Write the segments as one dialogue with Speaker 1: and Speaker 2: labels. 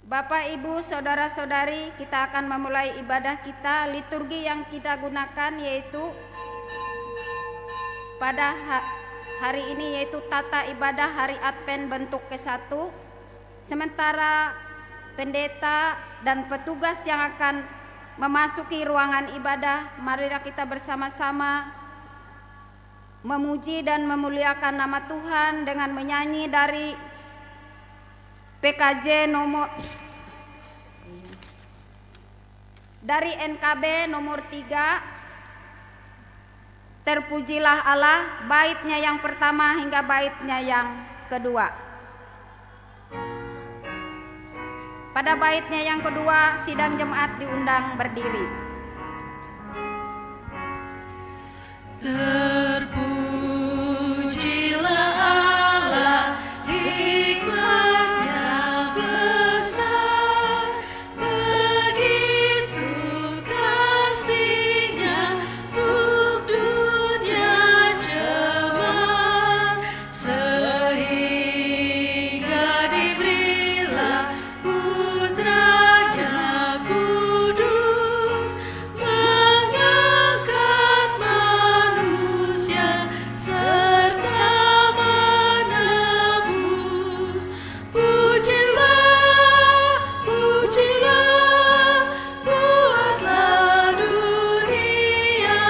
Speaker 1: Bapak, Ibu, Saudara-saudari, kita akan memulai ibadah kita. Liturgi yang kita gunakan yaitu pada hari ini yaitu tata ibadah hari Advent bentuk ke-1. Sementara pendeta dan petugas yang akan memasuki ruangan ibadah, marilah kita bersama-sama memuji dan memuliakan nama Tuhan dengan menyanyi dari PKJ dari NKB nomor 3, Terpujilah Allah, baitnya yang pertama hingga baitnya yang kedua. Pada baitnya yang kedua, sidang jemaat diundang berdiri.
Speaker 2: Terpujilah Allah, hikmatnya besar, begitu kasihnya untuk dunia cemar, sehingga diberilah putranya kudus, mengangkat manusia serta menebus. Pujilah, pujilah, buatlah dunia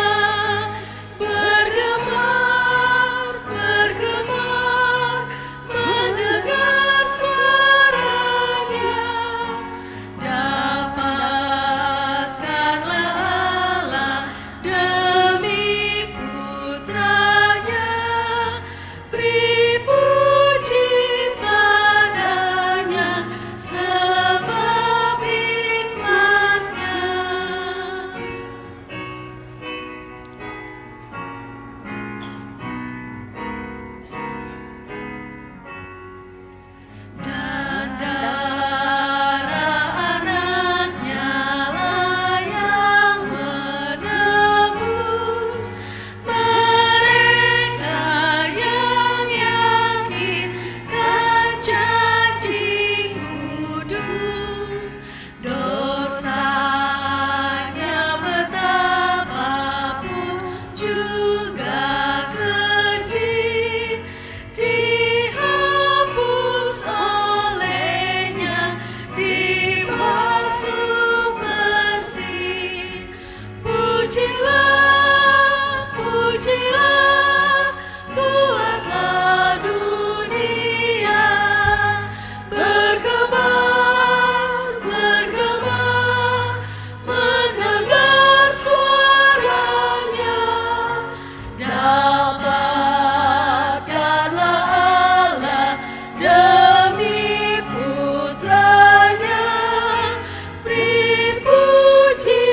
Speaker 2: bergemar, bergemar, mendengar suaranya. Dapatkanlah Allah demi putranya, beri puji padanya sebab hikmatnya. Dan darah anaknya lah yang menebus mereka yang yakinkan janji kudus. Dosanya betapapun juga keji, dihapus olehnya, dibasuh bersih. Pujilah, pujilah, buatlah dunia bergemar, bergemar, mendengar suaranya. Dapatkanlah Allah demi putranya, beri puji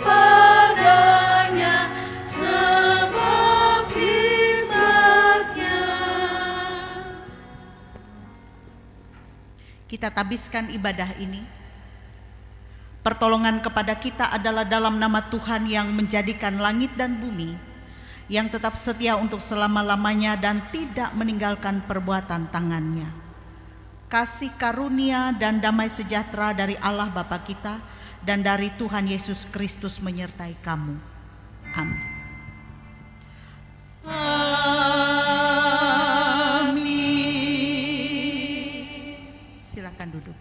Speaker 2: padanya sebab hikmatnya.
Speaker 3: Kita tabiskan ibadah ini. Pertolongan kepada kita adalah dalam nama Tuhan yang menjadikan langit dan bumi, yang tetap setia untuk selama-lamanya dan tidak meninggalkan perbuatan tangannya. Kasih karunia dan damai sejahtera dari Allah Bapa kita dan dari Tuhan Yesus Kristus menyertai kamu. Amin.
Speaker 2: Amin.
Speaker 3: Silakan duduk.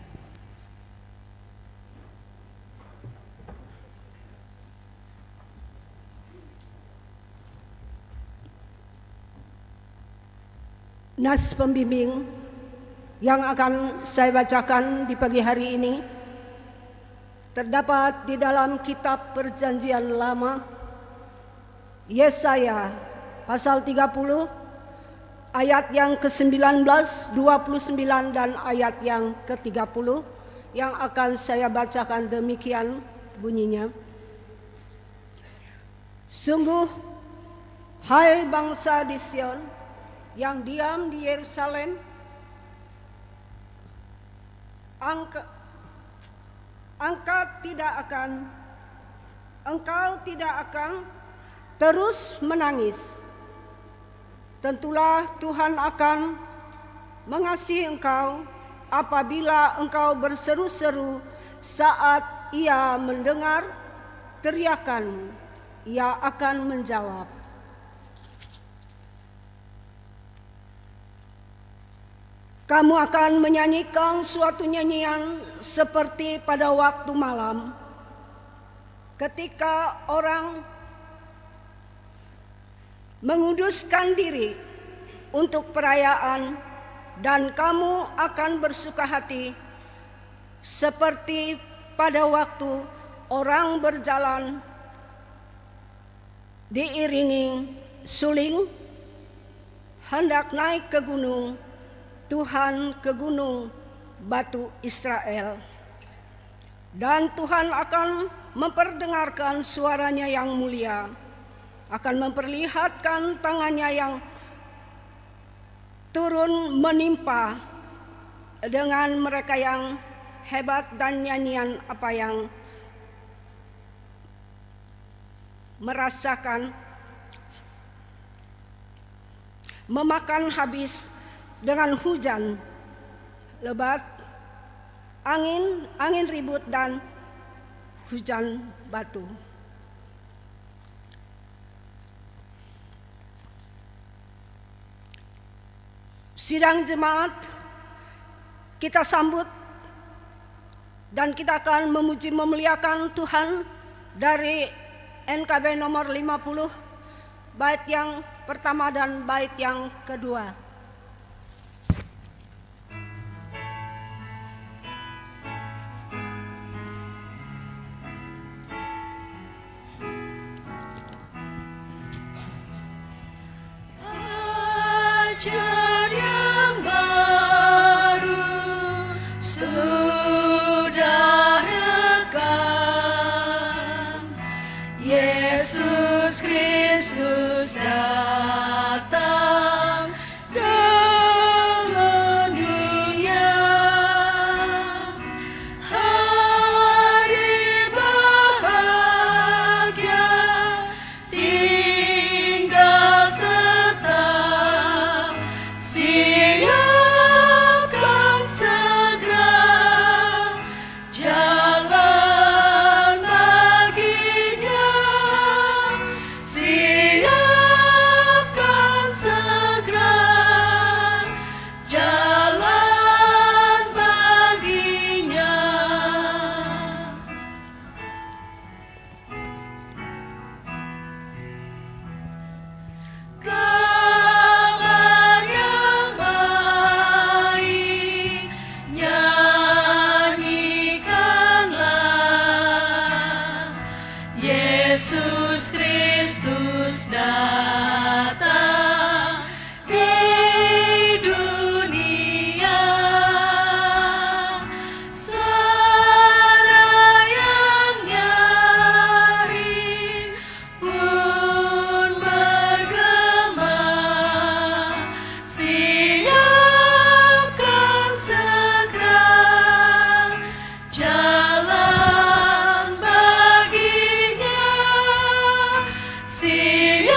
Speaker 4: Nas pembimbing yang akan saya bacakan di pagi hari ini terdapat di dalam kitab Perjanjian Lama, Yesaya pasal 30 ayat yang ke-19, 29 dan ayat yang ke-30 yang akan saya bacakan demikian bunyinya. Sungguh, hai bangsa di Sion yang diam di Yerusalem, engkau tidak akan terus menangis. Tentulah Tuhan akan mengasihi engkau apabila engkau berseru-seru saat ia mendengar teriakanmu, ia akan menjawab. Kamu akan menyanyikan suatu nyanyian seperti pada waktu malam, ketika orang menguduskan diri untuk perayaan, dan kamu akan bersuka hati seperti pada waktu orang berjalan diiringi suling hendak naik ke gunung Tuhan, ke gunung batu Israel. Dan Tuhan akan memperdengarkan suaranya yang mulia, akan memperlihatkan tangannya yang turun menimpa dengan mereka yang hebat, dan nyanyian apa yang merasakan memakan habis dengan hujan lebat, angin ribut, dan hujan batu. Sidang jemaat kita sambut, dan kita akan memuji memuliakan Tuhan dari NKB nomor 50, bait yang pertama dan bait yang kedua.
Speaker 2: Ajar yang baru sudah rekam, Yesus Kristus datang dalam dunia. Hari bahagia tinggal tetap, siapkan segera jalan baginya, siapkan segera jalan baginya. Kabar yang baik nyanyikanlah, Yesus Kristus datang di dunia. Suara yang nyaring pun bergema, siapkan segera jalan baginya, siapkan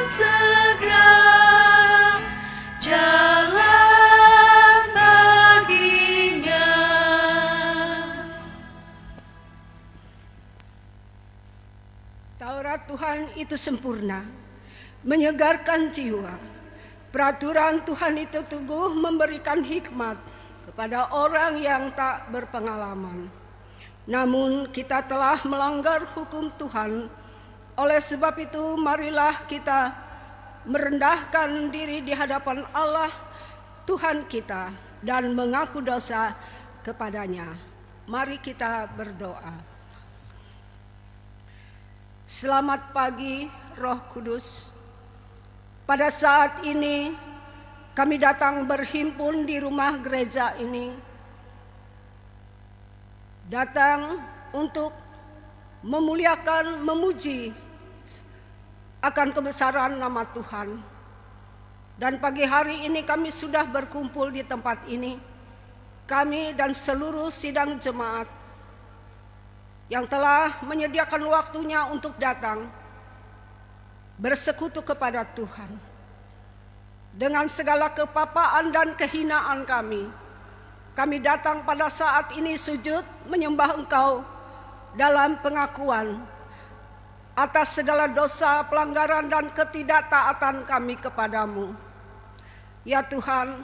Speaker 2: segera jalan baginya.
Speaker 4: Taurat Tuhan itu sempurna, menyegarkan jiwa. Peraturan Tuhan itu teguh, memberikan hikmat kepada orang yang tak berpengalaman. Namun kita telah melanggar hukum Tuhan. Oleh sebab itu marilah kita merendahkan diri di hadapan Allah Tuhan kita dan mengaku dosa kepadanya. Mari kita berdoa. Selamat pagi Roh Kudus. Pada saat ini kami datang berhimpun di rumah gereja ini, datang untuk memuliakan, memuji akan kebesaran nama Tuhan. Dan pagi hari ini kami sudah berkumpul di tempat ini, kami dan seluruh sidang jemaat yang telah menyediakan waktunya untuk datang bersekutu kepada Tuhan. dengan segala kepapaan dan kehinaan kami. Kami datang pada saat ini sujud menyembah Engkau dalam pengakuan atas segala dosa, pelanggaran dan ketidaktaatan kami kepadamu. Ya Tuhan,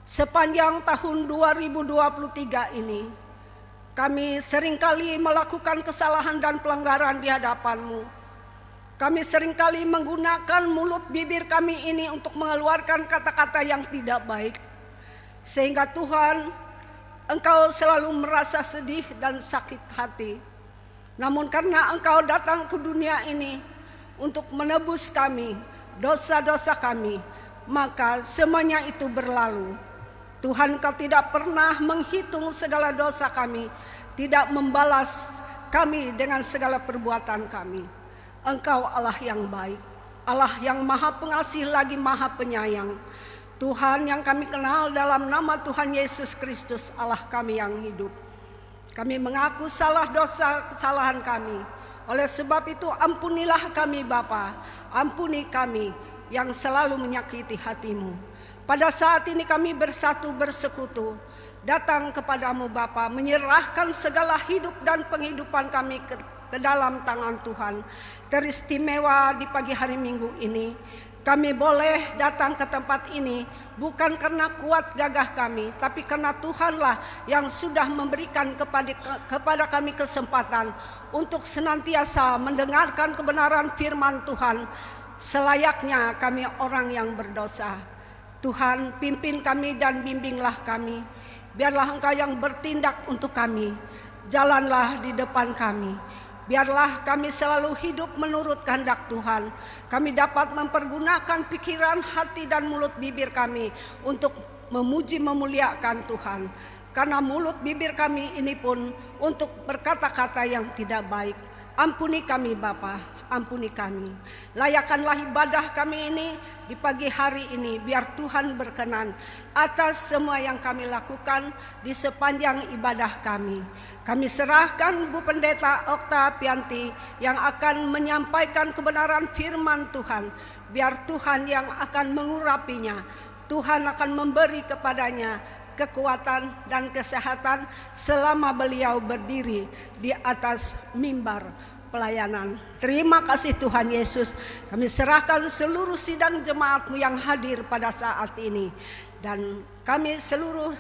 Speaker 4: sepanjang tahun 2023 ini, kami seringkali melakukan kesalahan dan pelanggaran di hadapan-Mu. Kami seringkali menggunakan mulut bibir kami ini untuk mengeluarkan kata-kata yang tidak baik. Sehingga Tuhan, Engkau selalu merasa sedih dan sakit hati. Namun karena Engkau datang ke dunia ini untuk menebus kami, dosa-dosa kami, maka semuanya itu berlalu. Tuhan, Engkau tidak pernah menghitung segala dosa kami, tidak membalas kami dengan segala perbuatan kami. Engkau Allah yang baik, Allah yang maha pengasih lagi maha penyayang. Tuhan yang kami kenal dalam nama Tuhan Yesus Kristus, Allah kami yang hidup. Kami mengaku salah dosa kesalahan kami. Oleh sebab itu ampunilah kami Bapa, ampuni kami yang selalu menyakiti hati-Mu. Pada saat ini kami bersatu bersekutu, datang kepadamu Bapa, menyerahkan segala hidup dan penghidupan kami ke dalam tangan Tuhan. Teristimewa di pagi hari Minggu ini, kami boleh datang ke tempat ini bukan karena kuat gagah kami, tapi karena Tuhanlah yang sudah memberikan kepada kami kesempatan untuk senantiasa mendengarkan kebenaran firman Tuhan selayaknya kami orang yang berdosa. Tuhan, pimpin kami dan bimbinglah kami. Biarlah Engkau yang bertindak untuk kami. Jalanlah di depan kami. Biarlah kami selalu hidup menurut kehendak Tuhan. Kami dapat mempergunakan pikiran, hati dan mulut bibir kami untuk memuji memuliakan Tuhan. Karena mulut bibir kami ini pun untuk berkata-kata yang tidak baik. Ampuni kami Bapa, ampuni kami. Layakanlah ibadah kami ini di pagi hari ini, biar Tuhan berkenan atas semua yang kami lakukan di sepanjang ibadah kami. Kami serahkan Bu Pendeta Oktavianti yang akan menyampaikan kebenaran firman Tuhan. Biar Tuhan yang akan mengurapinya, Tuhan akan memberi kepadanya kekuatan dan kesehatan selama beliau berdiri di atas mimbar pelayanan. Terima kasih Tuhan Yesus. Kami serahkan seluruh sidang jemaat-Mu yang hadir pada saat ini. Dan kami seluruh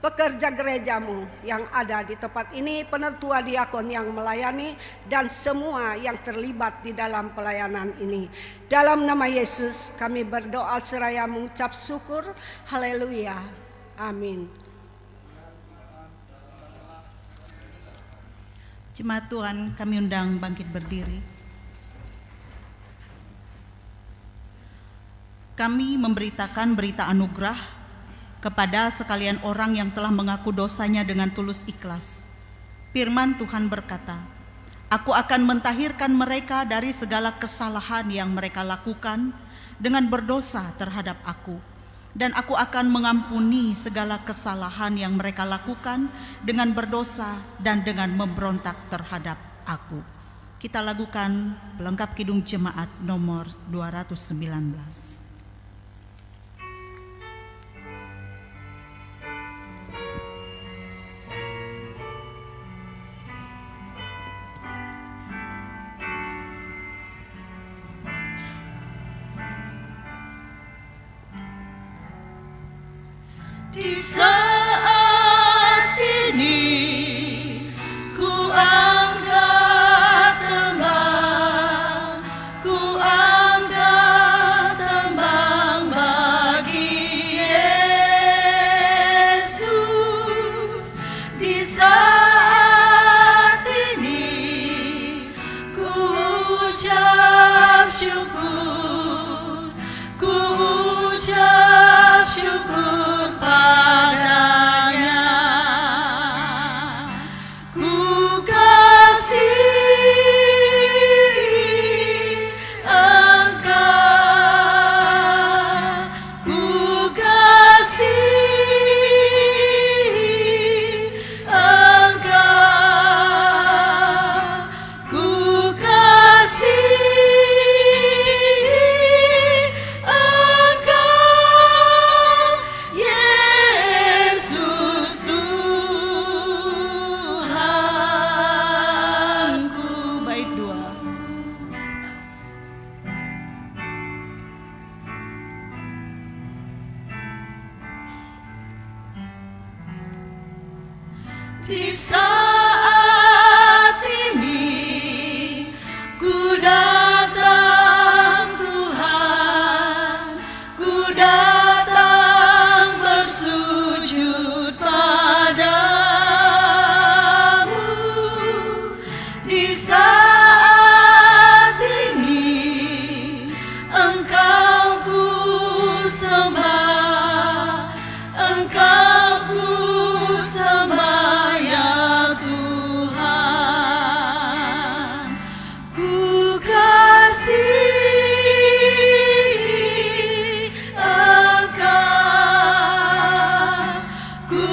Speaker 4: pekerja gereja-Mu yang ada di tempat ini, penetua diakon yang melayani, dan semua yang terlibat di dalam pelayanan ini. Dalam nama Yesus kami berdoa seraya mengucap syukur. Haleluya. Amin.
Speaker 3: Jemaat Tuhan, kami undang bangkit berdiri. Kami memberitakan berita anugerah kepada sekalian orang yang telah mengaku dosanya dengan tulus ikhlas. Firman Tuhan berkata, "Aku akan mentahirkan mereka dari segala kesalahan yang mereka lakukan dengan berdosa terhadap Aku. Dan Aku akan mengampuni segala kesalahan yang mereka lakukan dengan berdosa dan dengan memberontak terhadap Aku." Kita lakukan pelengkap kidung jemaat nomor 219.
Speaker 2: Di saat ini ku angkat tembang, ku angkat tembang bagi Yesus. Di saat ini ku ucap syukur, ku ucap syukur padanya. Ku kasih Engkau, ku kasih Engkau, ku kasih Di saat ini ku datang Tuhan, ku datang bersujud padamu. Di saat ini Engkau ku sembah, Engkau ku sembah ya Tuhan. Ku kasihi Engkau, ku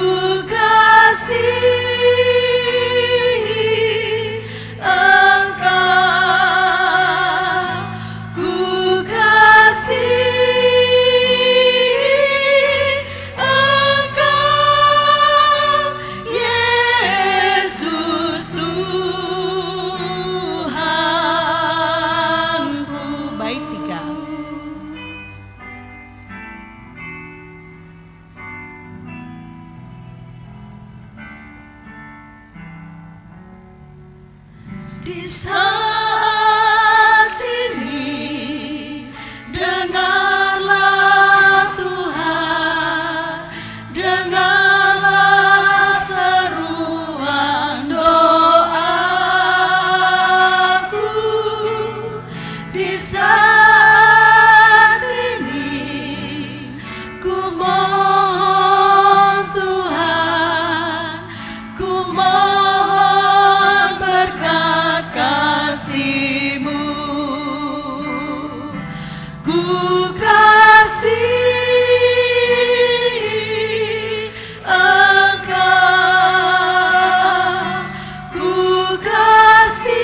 Speaker 2: kasihi Engkau, ku kasihi Engkau, Yesus Tuhanku.
Speaker 3: Bait 3.
Speaker 2: Di saat ini dengarlah Tuhan, dengarlah seruan doaku. Di saat ini ku mohon Tuhan, ku mohon berkat kasih-Mu. Ku kasihi Engkau, ku kasihi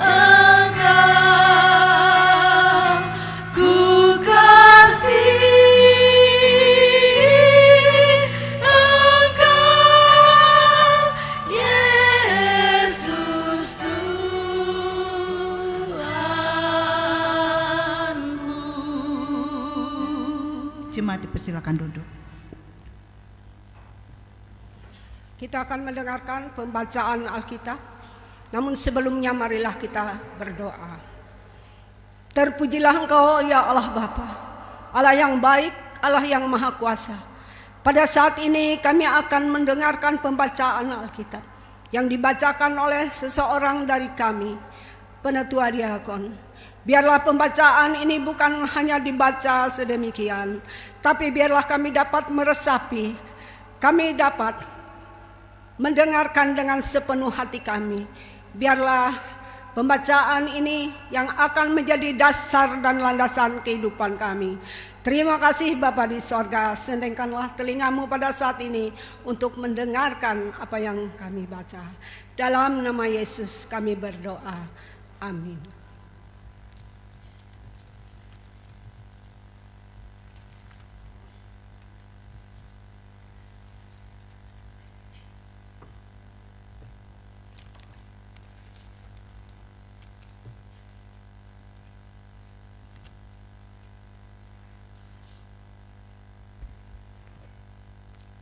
Speaker 2: Engkau, ku kasihi Engkau, Yesus Tuhanku.
Speaker 3: Jemaat dipersilakan duduk.
Speaker 4: Kita akan mendengarkan pembacaan Alkitab. Namun sebelumnya marilah kita berdoa. Terpujilah Engkau ya Allah Bapa, Allah yang baik, Allah yang maha kuasa. Pada saat ini kami akan mendengarkan pembacaan Alkitab yang dibacakan oleh seseorang dari kami, penetua diakon. Biarlah pembacaan ini bukan hanya dibaca sedemikian, tapi biarlah kami dapat meresapi, kami dapat mendengarkan dengan sepenuh hati kami. Biarlah pembacaan ini yang akan menjadi dasar dan landasan kehidupan kami. Terima kasih Bapa di sorga, sendengkanlah telingamu pada saat ini untuk mendengarkan apa yang kami baca. Dalam nama Yesus kami berdoa. Amin.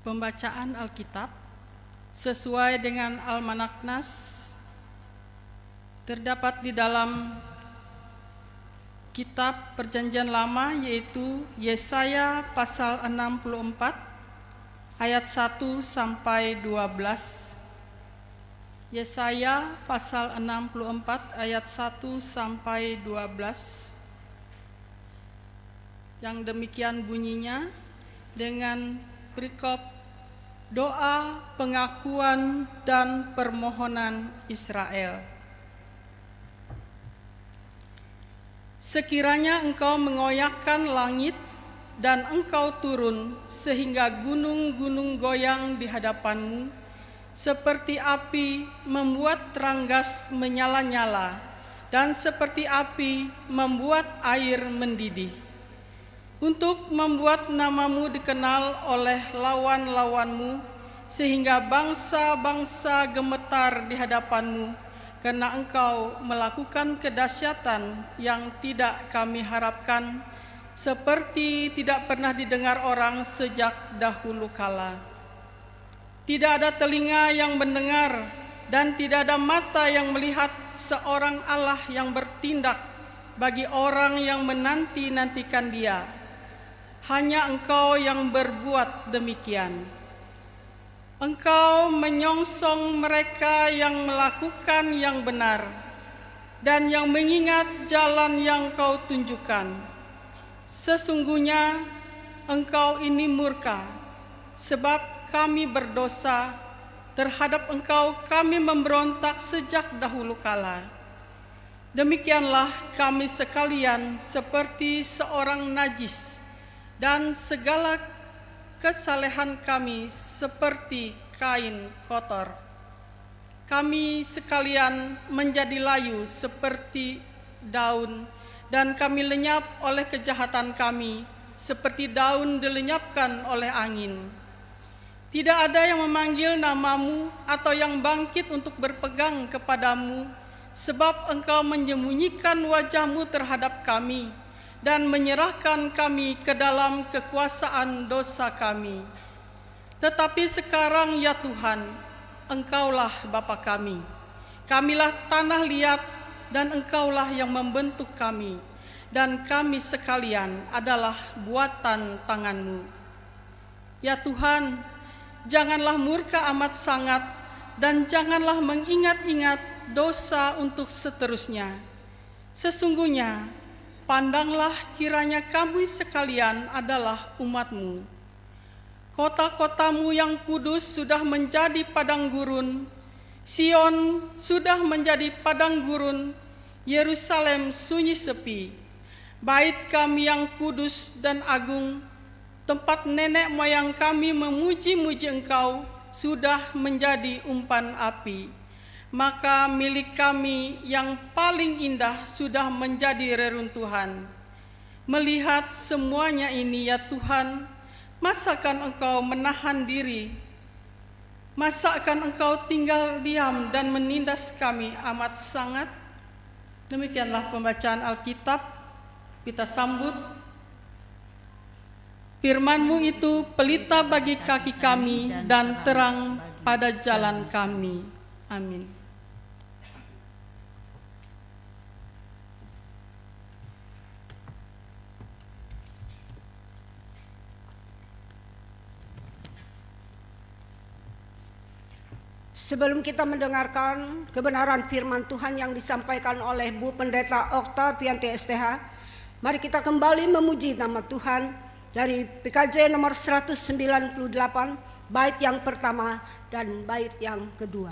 Speaker 5: Pembacaan Alkitab sesuai dengan Almanak Nas terdapat di dalam kitab Perjanjian Lama, yaitu Yesaya pasal 64 ayat 1 sampai 12. Yesaya pasal 64 ayat 1 sampai 12. Yang demikian bunyinya dengan perikop doa pengakuan dan permohonan Israel. Sekiranya engkau mengoyakkan langit dan engkau turun sehingga gunung-gunung goyang di hadapanmu, seperti api membuat terang gas menyala-nyala dan seperti api membuat air mendidih, untuk membuat namamu dikenal oleh lawan-lawanmu, sehingga bangsa-bangsa gemetar di hadapanmu, karena engkau melakukan kedahsyatan yang tidak kami harapkan, seperti tidak pernah didengar orang sejak dahulu kala. Tidak ada telinga yang mendengar dan tidak ada mata yang melihat seorang Allah yang bertindak bagi orang yang menanti-nantikan Dia. Hanya Engkau yang berbuat demikian. Engkau menyongsong mereka yang melakukan yang benar dan yang mengingat jalan yang Kau tunjukkan. Sesungguhnya Engkau ini murka, sebab kami berdosa. Terhadap Engkau kami memberontak sejak dahulu kala. Demikianlah kami sekalian seperti seorang najis, dan segala kesalehan kami seperti kain kotor. Kami sekalian menjadi layu seperti daun, dan kami lenyap oleh kejahatan kami, seperti daun dilenyapkan oleh angin. Tidak ada yang memanggil namamu atau yang bangkit untuk berpegang kepadamu, sebab Engkau menyembunyikan wajahmu terhadap kami dan menyerahkan kami ke dalam kekuasaan dosa kami. Tetapi sekarang ya Tuhan, Engkaulah Bapa kami. Kamilah tanah liat dan Engkaulah yang membentuk kami, dan kami sekalian adalah buatan tangan-Mu. Ya Tuhan, janganlah murka amat sangat dan janganlah mengingat-ingat dosa untuk seterusnya. Sesungguhnya, pandanglah kiranya kami sekalian adalah umat-Mu. Kota-kotamu yang kudus sudah menjadi padang gurun, Sion sudah menjadi padang gurun, Yerusalem sunyi sepi. Bait kami yang kudus dan agung, tempat nenek moyang kami memuji-muji Engkau, sudah menjadi umpan api. Maka milik kami yang paling indah sudah menjadi reruntuhan. Melihat semuanya ini ya Tuhan, masakan Engkau menahan diri? Masakan Engkau tinggal diam dan menindas kami amat sangat? Demikianlah pembacaan Alkitab. Kita sambut. Firman-Mu itu pelita bagi kaki kami dan terang pada jalan kami. Amin.
Speaker 4: Sebelum kita mendengarkan kebenaran firman Tuhan yang disampaikan oleh Bu Pendeta Oktavianti STH, mari kita kembali memuji nama Tuhan dari PKJ nomor 198, bait yang pertama dan bait yang kedua.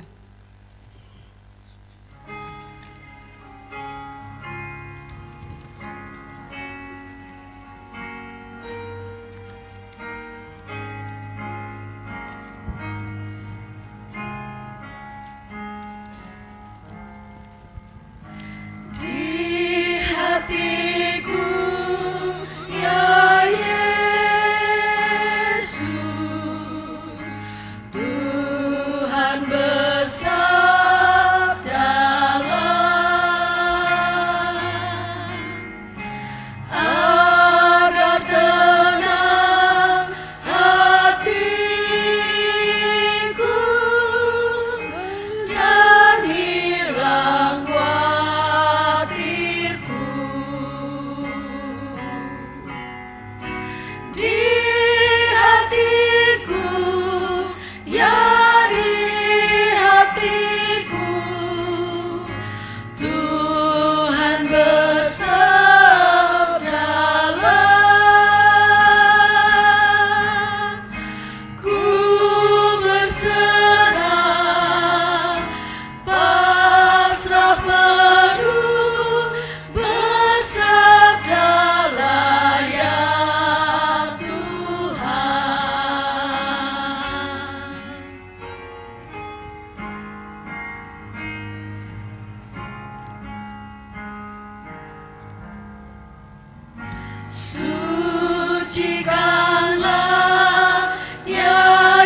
Speaker 2: Sucikanlah ya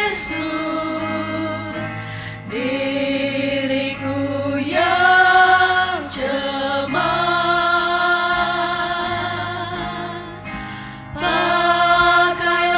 Speaker 2: Yesus diriku yang cemar. Pakailah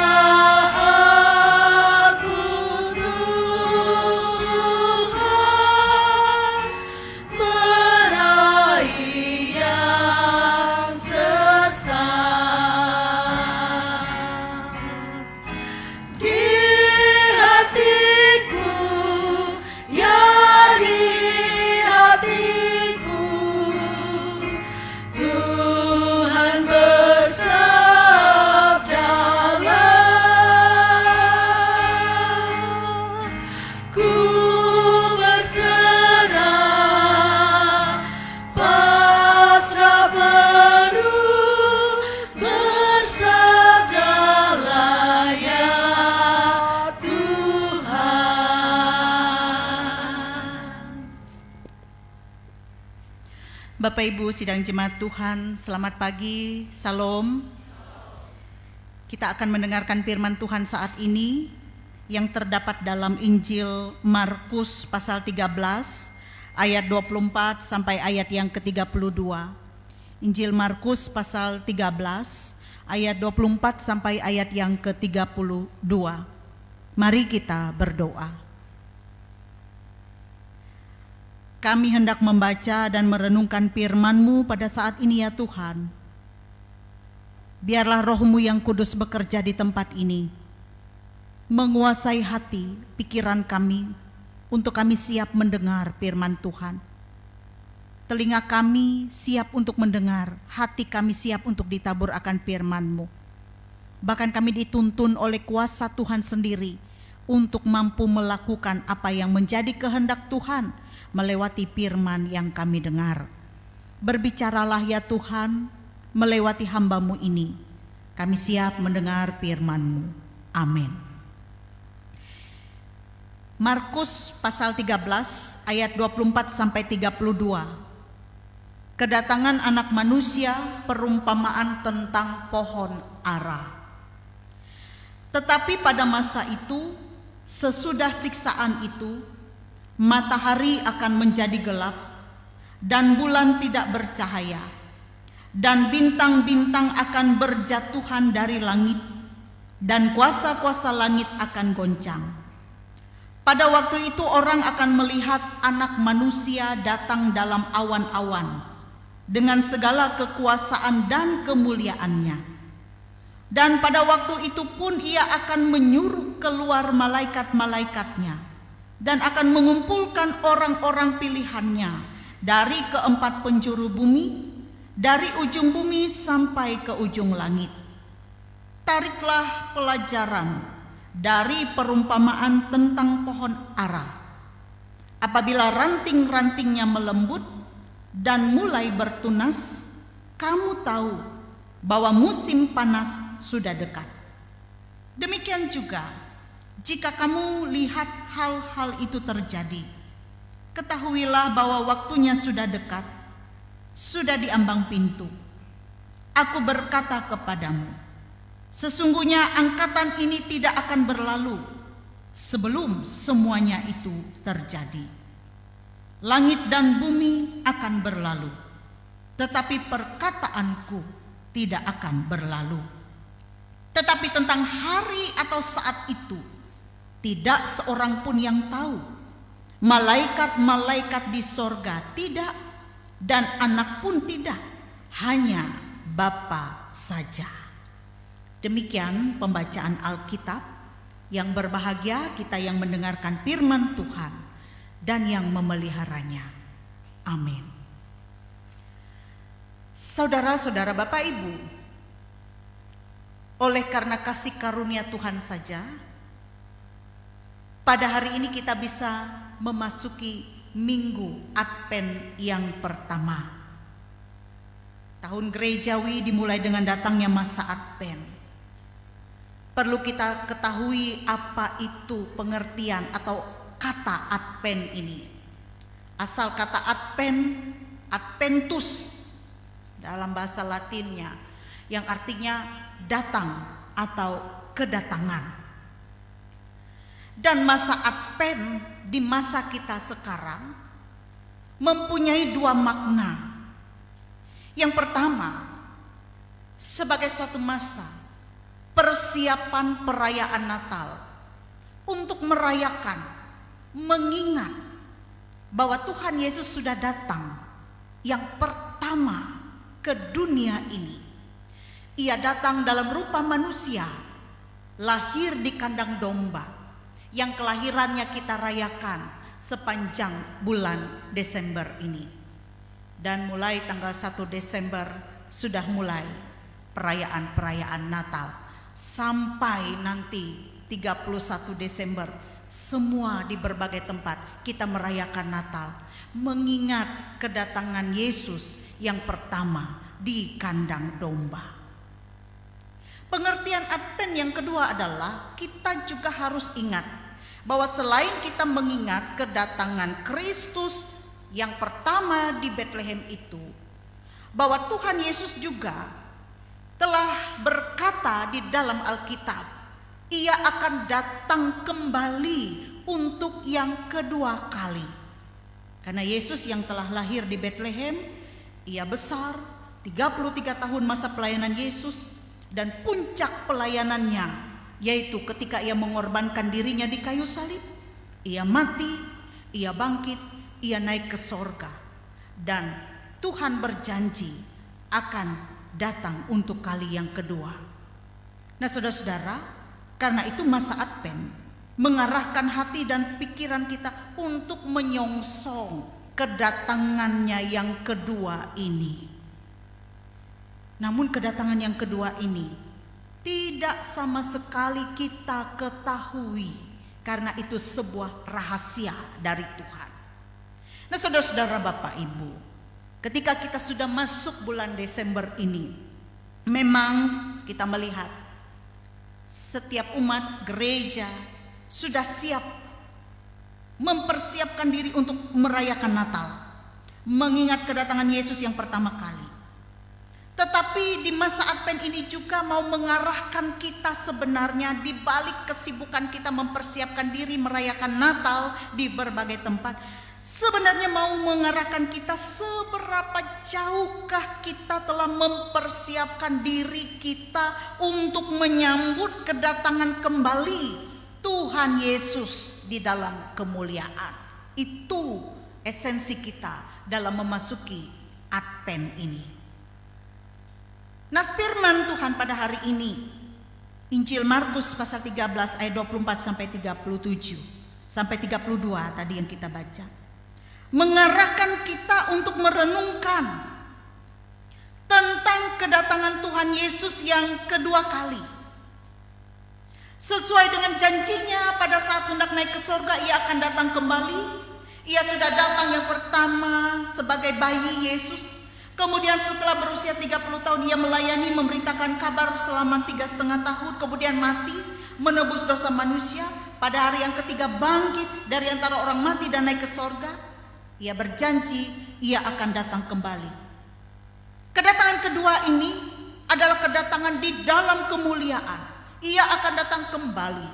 Speaker 3: Bapak Ibu sidang jemaat Tuhan, selamat pagi, salam. Kita akan mendengarkan firman Tuhan saat ini yang terdapat dalam Injil Markus pasal 13 ayat 24 sampai ayat yang ke-32. Injil Markus pasal 13 ayat 24 sampai ayat yang ke-32. Mari kita berdoa. Kami hendak membaca dan merenungkan firman-Mu pada saat ini ya Tuhan. Biarlah Roh-Mu yang kudus bekerja di tempat ini, menguasai hati, pikiran kami, untuk kami siap mendengar firman Tuhan. Telinga kami siap untuk mendengar, hati kami siap untuk ditabur akan firman-Mu. Bahkan kami dituntun oleh kuasa Tuhan sendiri untuk mampu melakukan apa yang menjadi kehendak Tuhan melewati firman yang kami dengar. Berbicaralah ya Tuhan melewati hamba-Mu ini. Kami siap mendengar firman-Mu. Amin. Markus pasal 13 ayat 24 sampai 32. Kedatangan anak manusia, perumpamaan tentang pohon ara. Tetapi pada masa itu, sesudah siksaan itu, matahari akan menjadi gelap, dan bulan tidak bercahaya, dan bintang-bintang akan berjatuhan dari langit, dan kuasa-kuasa langit akan goncang. Pada waktu itu orang akan melihat Anak Manusia datang dalam awan-awan, dengan segala kekuasaan dan kemuliaannya. Dan pada waktu itu pun ia akan menyuruh keluar malaikat-malaikatnya, dan akan mengumpulkan orang-orang pilihannya dari keempat penjuru bumi, dari ujung bumi sampai ke ujung langit. Tariklah pelajaran dari perumpamaan tentang pohon ara. Apabila ranting-rantingnya melembut dan mulai bertunas, kamu tahu bahwa musim panas sudah dekat. Demikian juga jika kamu lihat hal-hal itu terjadi, ketahuilah bahwa waktunya sudah dekat, sudah diambang pintu. Aku berkata kepadamu, sesungguhnya angkatan ini tidak akan berlalu sebelum semuanya itu terjadi. Langit dan bumi akan berlalu, tetapi perkataanku tidak akan berlalu. Tetapi tentang hari atau saat itu, tidak seorang pun yang tahu, malaikat-malaikat di sorga tidak, dan anak pun tidak, hanya Bapa saja. Demikian pembacaan Alkitab. Yang berbahagia kita yang mendengarkan firman Tuhan dan yang memeliharanya. Amin. Saudara-saudara, Bapak Ibu, oleh karena kasih karunia Tuhan saja, pada hari ini kita bisa memasuki Minggu Advent yang pertama. Tahun gerejawi dimulai dengan datangnya masa Advent. Perlu kita ketahui apa itu pengertian atau kata Advent ini. Asal kata Advent, Adventus dalam bahasa Latinnya, yang artinya datang atau kedatangan. Dan masa Advent di masa kita sekarang mempunyai dua makna. Yang pertama, sebagai suatu masa persiapan perayaan Natal untuk merayakan, mengingat bahwa Tuhan Yesus sudah datang yang pertama ke dunia ini. Ia datang dalam rupa manusia, lahir di kandang domba, yang kelahirannya kita rayakan sepanjang bulan Desember ini. Dan mulai tanggal 1 Desember sudah mulai perayaan-perayaan Natal. Sampai nanti 31 Desember, semua di berbagai tempat kita merayakan Natal, mengingat kedatangan Yesus yang pertama di kandang domba. Pengertian Advent yang kedua adalah kita juga harus ingat bahwa selain kita mengingat kedatangan Kristus yang pertama di Betlehem itu, bahwa Tuhan Yesus juga telah berkata di dalam Alkitab, ia akan datang kembali untuk yang kedua kali. Karena Yesus yang telah lahir di Betlehem, ia besar, 33 tahun masa pelayanan Yesus, dan puncak pelayanannya yaitu ketika ia mengorbankan dirinya di kayu salib. Ia mati, ia bangkit, ia naik ke sorga, dan Tuhan berjanji akan datang untuk kali yang kedua. Nah saudara-saudara, karena itu masa Advent mengarahkan hati dan pikiran kita untuk menyongsong kedatangannya yang kedua ini. Namun kedatangan yang kedua ini tidak sama sekali kita ketahui, karena itu sebuah rahasia dari Tuhan. Nah saudara-saudara, Bapak Ibu, ketika kita sudah masuk bulan Desember ini, memang kita melihat setiap umat gereja sudah siap mempersiapkan diri untuk merayakan Natal, mengingat kedatangan Yesus yang pertama kali. Tetapi di masa Advent ini juga mau mengarahkan kita sebenarnya di balik kesibukan kita mempersiapkan diri merayakan Natal di berbagai tempat, sebenarnya mau mengarahkan kita seberapa jauhkah kita telah mempersiapkan diri kita untuk menyambut kedatangan kembali Tuhan Yesus di dalam kemuliaan. Itu esensi kita dalam memasuki Advent ini. Nah, firman Tuhan pada hari ini, Injil Markus pasal 13 ayat 24 sampai 37 sampai 32 tadi yang kita baca, mengarahkan kita untuk merenungkan tentang kedatangan Tuhan Yesus yang kedua kali. Sesuai dengan janjinya, pada saat hendak naik ke surga, ia akan datang kembali. Ia sudah datang yang pertama sebagai bayi Yesus. Kemudian setelah berusia 30 tahun ia melayani, memberitakan kabar selama 3,5 tahun. Kemudian mati, menebus dosa manusia. Pada hari yang ketiga bangkit dari antara orang mati dan naik ke surga. Ia berjanji ia akan datang kembali. Kedatangan kedua ini adalah kedatangan di dalam kemuliaan. Ia akan datang kembali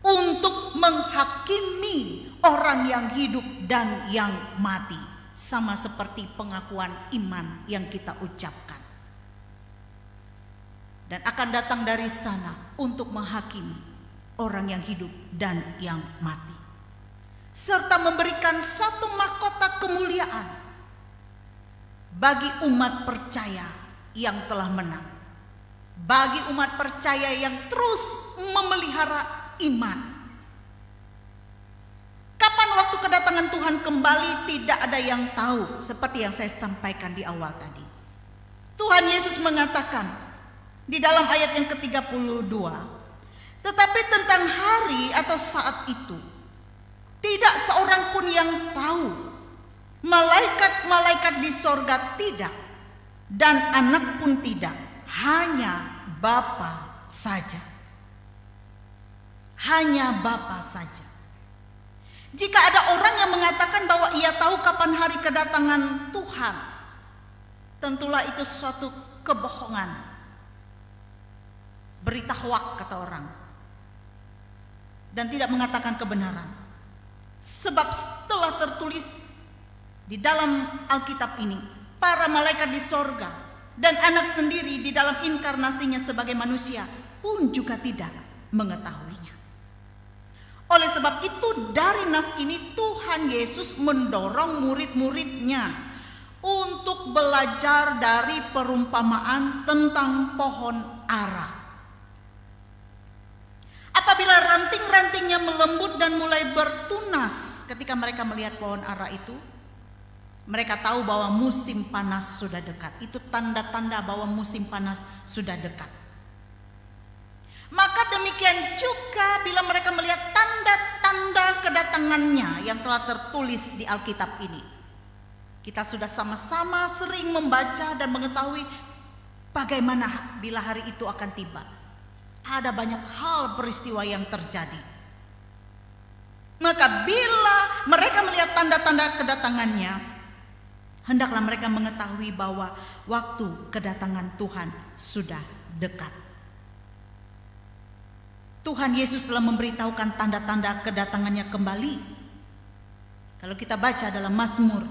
Speaker 3: untuk menghakimi orang yang hidup dan yang mati, sama seperti pengakuan iman yang kita ucapkan. Dan akan datang dari sana untuk menghakimi orang yang hidup dan yang mati, serta memberikan satu mahkota kemuliaan bagi umat percaya yang telah menang, bagi umat percaya yang terus memelihara iman. Kapan waktu kedatangan Tuhan kembali tidak ada yang tahu, seperti yang saya sampaikan di awal tadi. Tuhan Yesus mengatakan di dalam ayat yang ke-32, tetapi tentang hari atau saat itu tidak seorang pun yang tahu, malaikat-malaikat di sorga tidak, dan anak pun tidak, hanya Bapa saja. Hanya Bapa saja. Jika ada orang yang mengatakan bahwa ia tahu kapan hari kedatangan Tuhan, tentulah itu suatu kebohongan, berita hoak kata orang, dan tidak mengatakan kebenaran. Sebab telah tertulis di dalam Alkitab ini, para malaikat di sorga dan anak sendiri di dalam inkarnasinya sebagai manusia pun juga tidak mengetahuinya. Oleh sebab itu dari nas ini Tuhan Yesus mendorong murid-muridnya untuk belajar dari perumpamaan tentang pohon ara. Apabila ranting-rantingnya melembut dan mulai bertunas ketika mereka melihat pohon ara itu, mereka tahu bahwa musim panas sudah dekat. Itu tanda-tanda bahwa musim panas sudah dekat. Maka demikian juga bila mereka melihat tanda-tanda kedatangannya yang telah tertulis di Alkitab ini. Kita sudah sama-sama sering membaca dan mengetahui bagaimana bila hari itu akan tiba. Ada banyak hal peristiwa yang terjadi. Maka bila mereka melihat tanda-tanda kedatangannya, hendaklah mereka mengetahui bahwa waktu kedatangan Tuhan sudah dekat. Tuhan Yesus telah memberitahukan tanda-tanda kedatangannya kembali. Kalau kita baca dalam Mazmur,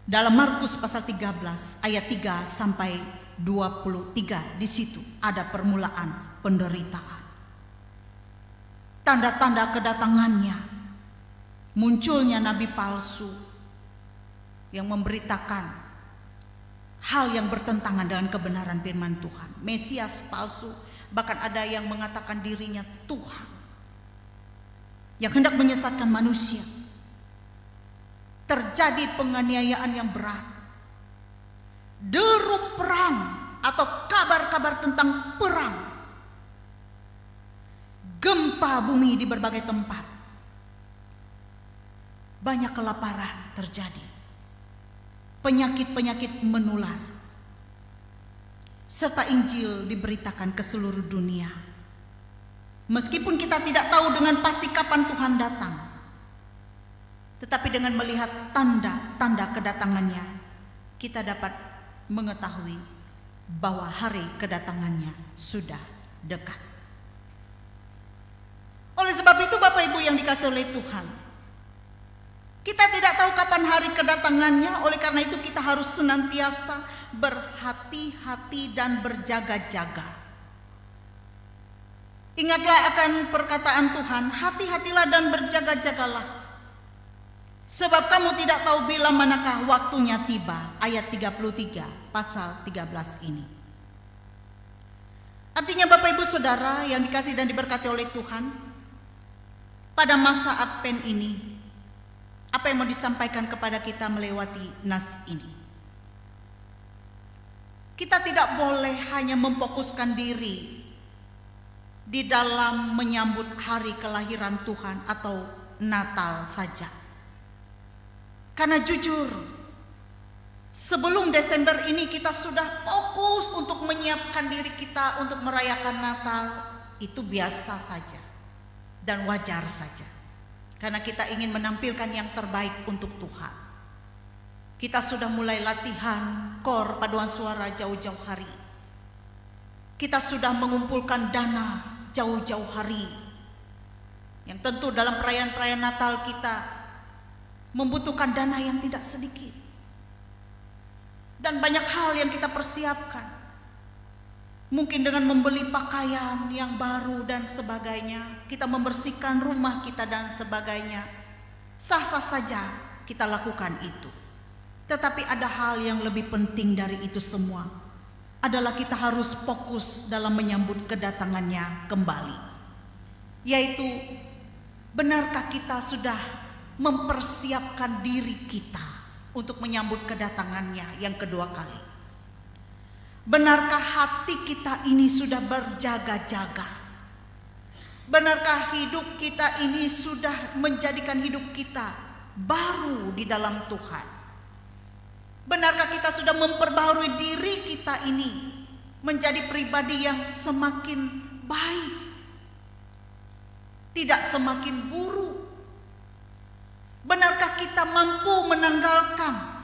Speaker 3: dalam Markus pasal 13 ayat 3 sampai 23, di situ ada permulaan penderitaan. Tanda-tanda kedatangannya, munculnya nabi palsu yang memberitakan hal yang bertentangan dengan kebenaran firman Tuhan. Mesias palsu, bahkan ada yang mengatakan dirinya Tuhan, yang hendak menyesatkan manusia. Terjadi penganiayaan yang berat, deru perang atau kabar-kabar tentang perang, gempa bumi di berbagai tempat, banyak kelaparan terjadi, penyakit-penyakit menular, serta Injil diberitakan ke seluruh dunia. Meskipun kita tidak tahu dengan pasti kapan Tuhan datang, tetapi dengan melihat tanda-tanda kedatangannya, kita dapat mengetahui bahwa hari kedatangannya sudah dekat. Oleh sebab itu Bapak Ibu yang dikasihi oleh Tuhan, kita tidak tahu kapan hari kedatangannya. Oleh karena itu kita harus senantiasa berhati-hati dan berjaga-jaga. Ingatlah akan perkataan Tuhan, hati-hatilah dan berjaga-jagalah, sebab kamu tidak tahu bila manakah waktunya tiba. Ayat 33 pasal 13 ini. Artinya Bapak Ibu Saudara yang dikasihi dan diberkati oleh Tuhan, pada masa Advent ini, apa yang mau disampaikan kepada kita melewati nas ini? Kita tidak boleh hanya memfokuskan diri di dalam menyambut hari kelahiran Tuhan atau Natal saja. Karena jujur, sebelum Desember ini kita sudah fokus untuk menyiapkan diri kita untuk merayakan Natal. Itu biasa saja dan wajar saja, karena kita ingin menampilkan yang terbaik untuk Tuhan. Kita sudah mulai latihan kor paduan suara jauh-jauh hari. Kita sudah mengumpulkan dana jauh-jauh hari, yang tentu dalam perayaan-perayaan Natal kita membutuhkan dana yang tidak sedikit, dan banyak hal yang kita persiapkan. Mungkin dengan membeli pakaian yang baru dan sebagainya, kita membersihkan rumah kita dan sebagainya. Sah-sah saja kita lakukan itu. Tetapi ada hal yang lebih penting dari itu semua, adalah kita harus fokus dalam menyambut kedatangannya kembali. Yaitu, benarkah kita sudah mempersiapkan diri kita untuk menyambut kedatangannya yang kedua kali? Benarkah hati kita ini sudah berjaga-jaga? Benarkah hidup kita ini sudah menjadikan hidup kita baru di dalam Tuhan? Benarkah kita sudah memperbaharui diri kita ini menjadi pribadi yang semakin baik, tidak semakin buruk? Benarkah kita mampu menanggalkan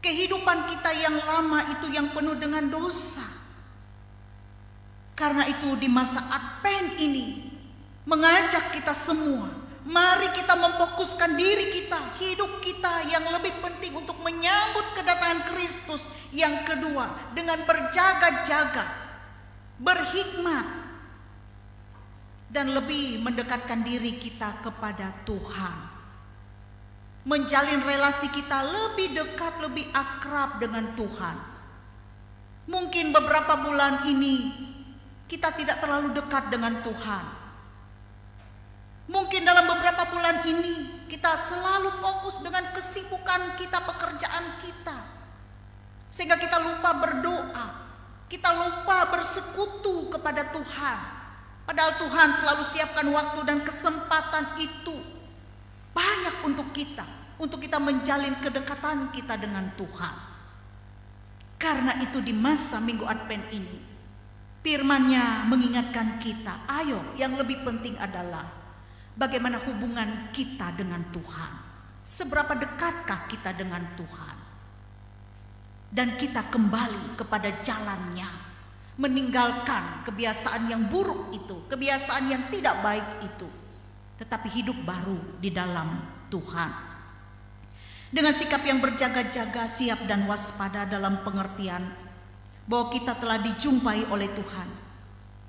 Speaker 3: kehidupan kita yang lama itu yang penuh dengan dosa? Karena itu di masa Advent ini mengajak kita semua, mari kita memfokuskan diri kita, hidup kita yang lebih penting untuk menyambut kedatangan Kristus yang kedua dengan berjaga-jaga, berhikmat, dan lebih mendekatkan diri kita kepada Tuhan. Menjalin relasi kita lebih dekat, lebih akrab dengan Tuhan. Mungkin beberapa bulan ini kita tidak terlalu dekat dengan Tuhan. Mungkin dalam beberapa bulan ini kita selalu fokus dengan kesibukan kita, pekerjaan kita, sehingga kita lupa berdoa, kita lupa bersekutu kepada Tuhan. Padahal Tuhan selalu siapkan waktu dan kesempatan itu banyak untuk kita menjalin kedekatan kita dengan Tuhan. Karena itu di masa Minggu Advent ini, firman-Nya mengingatkan kita, ayo, yang lebih penting adalah bagaimana hubungan kita dengan Tuhan. Seberapa dekatkah kita dengan Tuhan? dan kita kembali kepada jalannya, meninggalkan kebiasaan yang buruk itu, kebiasaan yang tidak baik itu, tetapi hidup baru di dalam Tuhan. Dengan sikap yang berjaga-jaga, siap dan waspada dalam pengertian bahwa kita telah dijumpai oleh Tuhan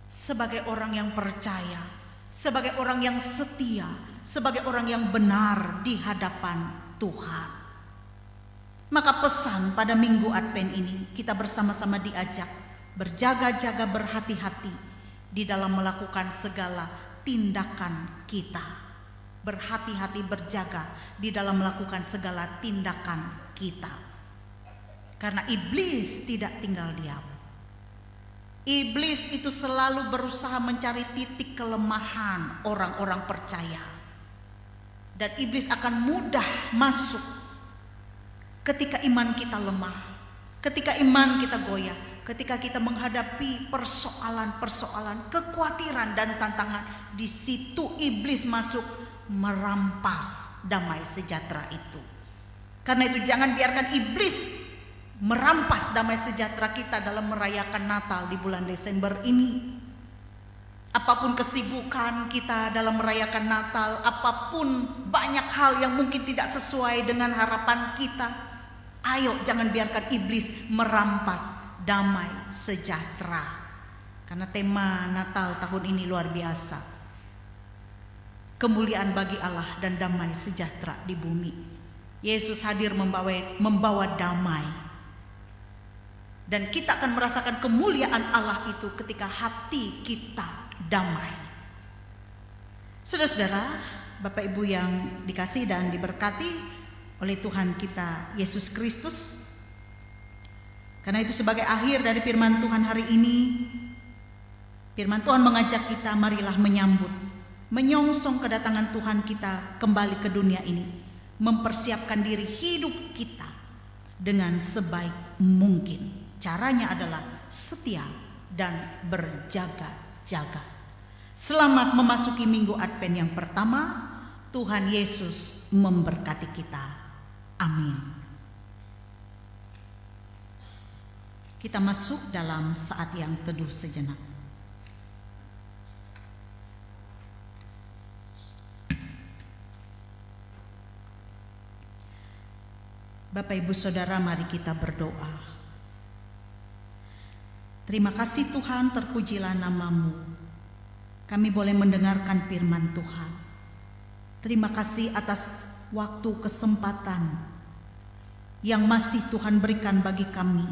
Speaker 3: sebagai orang yang percaya, sebagai orang yang setia, sebagai orang yang benar di hadapan Tuhan. Maka pesan pada Minggu Advent ini, kita bersama-sama diajak berjaga-jaga, berhati-hati di dalam melakukan segala tindakan kita. Berhati-hati, berjaga di dalam melakukan segala tindakan kita. Karena iblis tidak tinggal diam. Iblis itu selalu berusaha mencari titik kelemahan orang-orang percaya. Dan iblis akan mudah masuk ketika iman kita lemah, ketika iman kita goyah, ketika kita menghadapi persoalan-persoalan, kekhawatiran dan tantangan. Di situ iblis masuk merampas damai sejahtera itu. Karena itu jangan biarkan iblis merampas damai sejahtera kita dalam merayakan Natal di bulan Desember ini. Apapun kesibukan kita dalam merayakan Natal, apapun banyak hal yang mungkin tidak sesuai dengan harapan kita, ayo jangan biarkan iblis merampas damai sejahtera. Karena tema Natal tahun ini luar biasa. Kemuliaan bagi Allah dan damai sejahtera di bumi. Yesus hadir membawa damai. Dan kita akan merasakan kemuliaan Allah itu ketika hati kita damai. Saudara-saudara, Bapak Ibu yang dikasihi dan diberkati oleh Tuhan kita Yesus Kristus. Karena itu sebagai akhir dari firman Tuhan hari ini, firman Tuhan mengajak kita, marilah menyambut, menyongsong kedatangan Tuhan kita kembali ke dunia ini, mempersiapkan diri hidup kita dengan sebaik mungkin. Caranya adalah setia dan berjaga-jaga. Selamat memasuki Minggu Advent yang pertama. Tuhan Yesus memberkati kita. Amin. Kita masuk dalam saat yang teduh sejenak. Bapak Ibu Saudara, mari kita berdoa. Terima kasih Tuhan, terpujilah nama-Mu. Kami boleh mendengarkan firman Tuhan. Terima kasih atas waktu kesempatan yang masih Tuhan berikan bagi kami.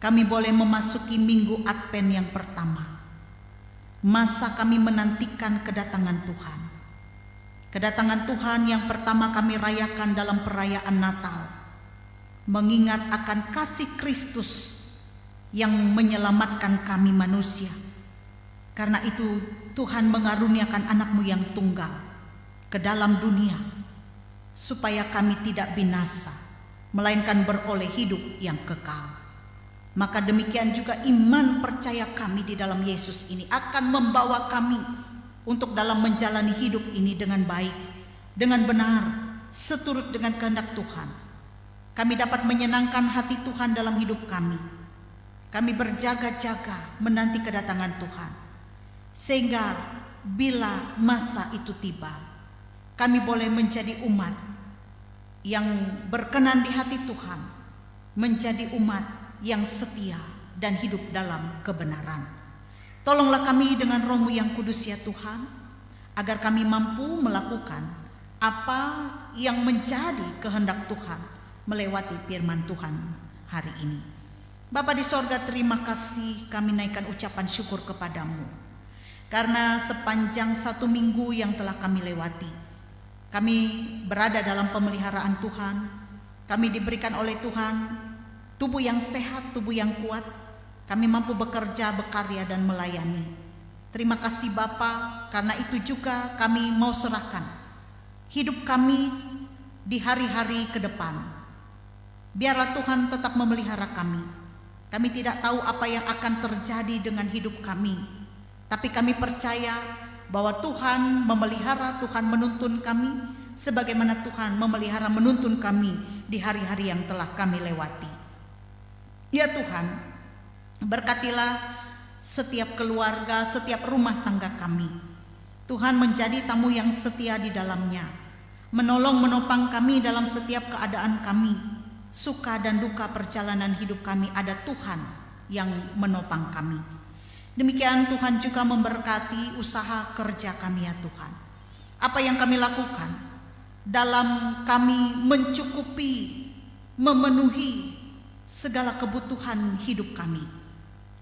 Speaker 3: Kami boleh memasuki Minggu Advent yang pertama. Masa kami menantikan kedatangan Tuhan. Kedatangan Tuhan yang pertama kami rayakan dalam perayaan Natal. Mengingat akan kasih Kristus yang menyelamatkan kami manusia. Karena itu Tuhan mengaruniakan anak-Mu yang tunggal ke dalam dunia, supaya kami tidak binasa, melainkan beroleh hidup yang kekal. Maka demikian juga iman percaya kami di dalam Yesus ini akan membawa kami untuk dalam menjalani hidup ini dengan baik, dengan benar, seturut dengan kehendak Tuhan. Kami dapat menyenangkan hati Tuhan dalam hidup kami. Kami berjaga-jaga menanti kedatangan Tuhan. Sehingga bila masa itu tiba, kami boleh menjadi umat yang berkenan di hati Tuhan, menjadi umat yang setia dan hidup dalam kebenaran. Tolonglah kami dengan Roh-Mu yang kudus ya Tuhan, agar kami mampu melakukan apa yang menjadi kehendak Tuhan melewati firman Tuhan hari ini. Bapa di sorga, terima kasih, kami naikkan ucapan syukur kepadamu. Karena sepanjang 1 minggu yang telah kami lewati, kami berada dalam pemeliharaan Tuhan. Kami diberikan oleh Tuhan tubuh yang sehat, tubuh yang kuat. Kami mampu bekerja, berkarya dan melayani. Terima kasih Bapa, karena itu juga kami mau serahkan hidup kami di hari-hari ke depan. Biarlah Tuhan tetap memelihara kami. Kami tidak tahu apa yang akan terjadi dengan hidup kami, tapi kami percaya bahwa Tuhan memelihara, Tuhan menuntun kami, sebagaimana Tuhan memelihara menuntun kami di hari-hari yang telah kami lewati. Ya Tuhan, berkatilah setiap keluarga, setiap rumah tangga kami. Tuhan menjadi tamu yang setia di dalamnya, menolong menopang kami dalam setiap keadaan kami. Suka dan duka perjalanan hidup kami ada Tuhan yang menopang kami. Demikian Tuhan juga memberkati usaha kerja kami ya Tuhan. Apa yang kami lakukan dalam kami mencukupi, memenuhi segala kebutuhan hidup kami.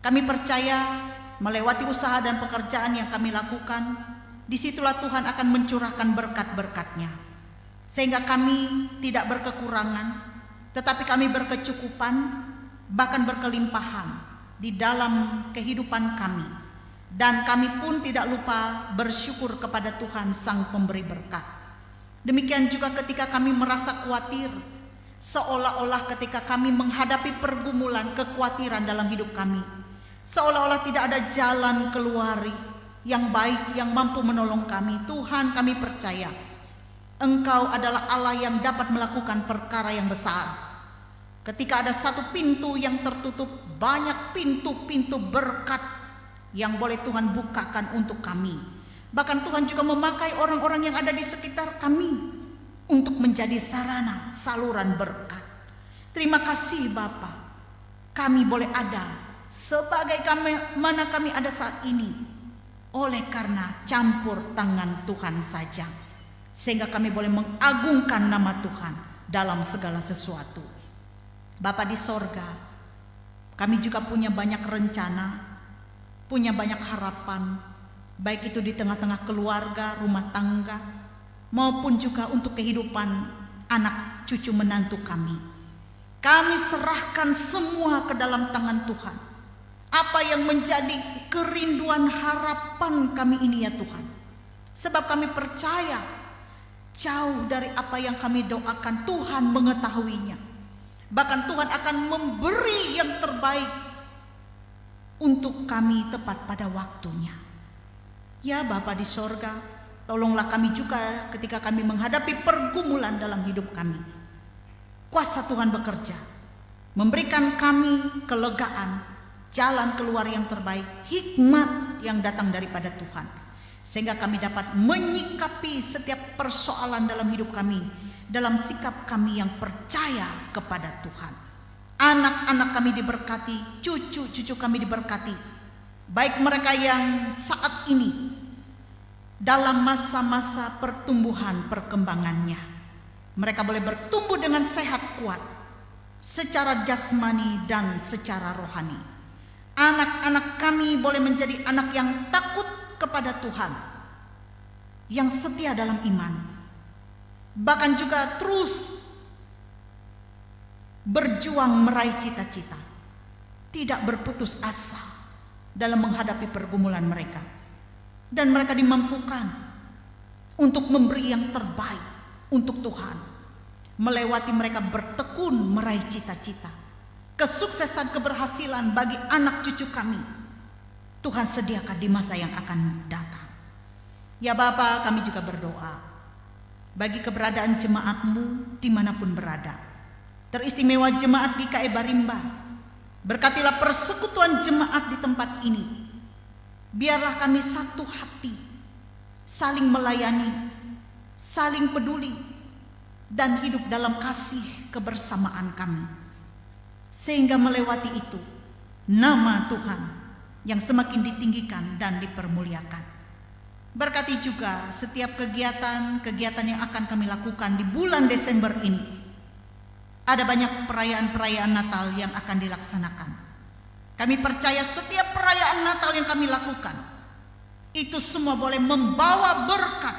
Speaker 3: Kami percaya melewati usaha dan pekerjaan yang kami lakukan, disitulah Tuhan akan mencurahkan berkat-berkat-Nya. Sehingga kami tidak berkekurangan, tetapi kami berkecukupan, bahkan berkelimpahan di dalam kehidupan kami. Dan kami pun tidak lupa bersyukur kepada Tuhan Sang Pemberi berkat. Demikian juga ketika kami merasa khawatir, seolah-olah ketika kami menghadapi pergumulan, kekhawatiran dalam hidup kami, seolah-olah tidak ada jalan keluar yang baik yang mampu menolong kami. Tuhan, kami percaya Engkau adalah Allah yang dapat melakukan perkara yang besar. Ketika ada satu pintu yang tertutup, banyak pintu-pintu berkat yang boleh Tuhan bukakan untuk kami. Bahkan Tuhan juga memakai orang-orang yang ada di sekitar kami untuk menjadi sarana saluran berkat. Terima kasih Bapa, kami boleh ada sebagai mana kami ada saat ini oleh karena campur tangan Tuhan saja, sehingga kami boleh mengagungkan nama Tuhan dalam segala sesuatu. Bapa di sorga, kami juga punya banyak rencana, punya banyak harapan, baik itu di tengah-tengah keluarga, rumah tangga, maupun juga untuk kehidupan anak cucu menantu kami. Kami serahkan semua ke dalam tangan Tuhan. Apa yang menjadi kerinduan harapan kami ini ya Tuhan, sebab kami percaya jauh dari apa yang kami doakan, Tuhan mengetahuinya. Bahkan Tuhan akan memberi yang terbaik untuk kami tepat pada waktunya. Ya Bapa di sorga, tolonglah kami juga ketika kami menghadapi pergumulan dalam hidup kami. Kuasa Tuhan bekerja, memberikan kami kelegaan, jalan keluar yang terbaik, hikmat yang datang daripada Tuhan, sehingga kami dapat menyikapi setiap persoalan dalam hidup kami dalam sikap kami yang percaya kepada Tuhan. Anak-anak kami diberkati, cucu-cucu kami diberkati, baik mereka yang saat ini dalam masa-masa pertumbuhan perkembangannya, mereka boleh bertumbuh dengan sehat kuat secara jasmani dan secara rohani. Anak-anak kami boleh menjadi anak yang takut kepada Tuhan, yang setia dalam iman, bahkan juga terus berjuang meraih cita-cita, tidak berputus asa dalam menghadapi pergumulan mereka, dan mereka dimampukan untuk memberi yang terbaik untuk Tuhan, melewati mereka bertekun meraih cita-cita, kesuksesan, keberhasilan bagi anak cucu kami Tuhan sediakan di masa yang akan datang. Ya Bapa, kami juga berdoa bagi keberadaan jemaat-Mu dimanapun berada, teristimewa jemaat GKI Barimba. Berkatilah persekutuan jemaat di tempat ini. Biarlah kami satu hati, saling melayani, saling peduli, dan hidup dalam kasih kebersamaan kami, sehingga melewati itu nama Tuhan yang semakin ditinggikan dan dipermuliakan. Berkati juga setiap kegiatan-kegiatan yang akan kami lakukan di bulan Desember ini. Ada banyak perayaan-perayaan Natal yang akan dilaksanakan. Kami percaya setiap perayaan Natal yang kami lakukan, itu semua boleh membawa berkat,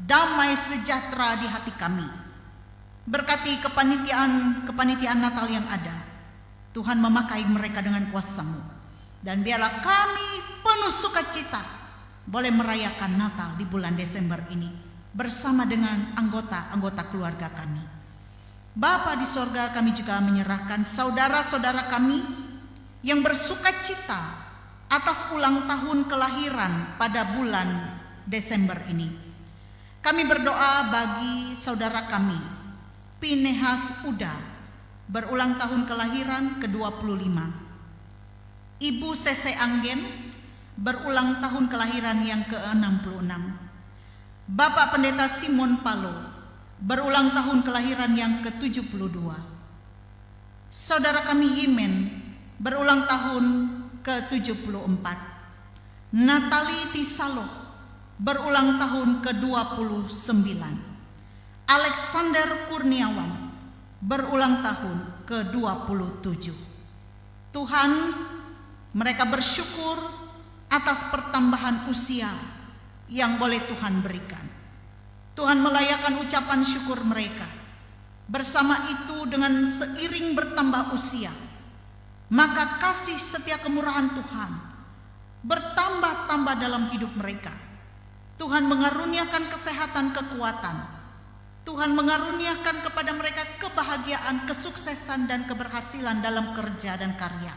Speaker 3: damai sejahtera di hati kami. Berkati kepanitiaan Natal yang ada, Tuhan memakai mereka dengan kuasa-Mu, dan biarlah kami penuh sukacita boleh merayakan Natal di bulan Desember ini bersama dengan anggota-anggota keluarga kami. Bapa di sorga, kami juga menyerahkan saudara-saudara kami yang bersukacita atas ulang tahun kelahiran pada bulan Desember ini. Kami berdoa bagi saudara kami Pinehas Uda berulang tahun kelahiran ke-25. Ibu Sese Anggen, berulang tahun kelahiran yang ke-66. Bapak Pendeta Simon Palo, berulang tahun kelahiran yang ke-72. Saudara kami Yimen, berulang tahun ke-74. Natali Tisaloh, berulang tahun ke-29. Alexander Kurniawan, berulang tahun ke-27. Tuhan, mereka bersyukur atas pertambahan usia yang boleh Tuhan berikan. Tuhan melayakkan ucapan syukur mereka. Bersama itu dengan seiring bertambah usia, maka kasih setia kemurahan Tuhan bertambah-tambah dalam hidup mereka. Tuhan mengaruniakan kesehatan, kekuatan. Tuhan mengaruniakan kepada mereka kebahagiaan, kesuksesan, dan keberhasilan dalam kerja dan karya.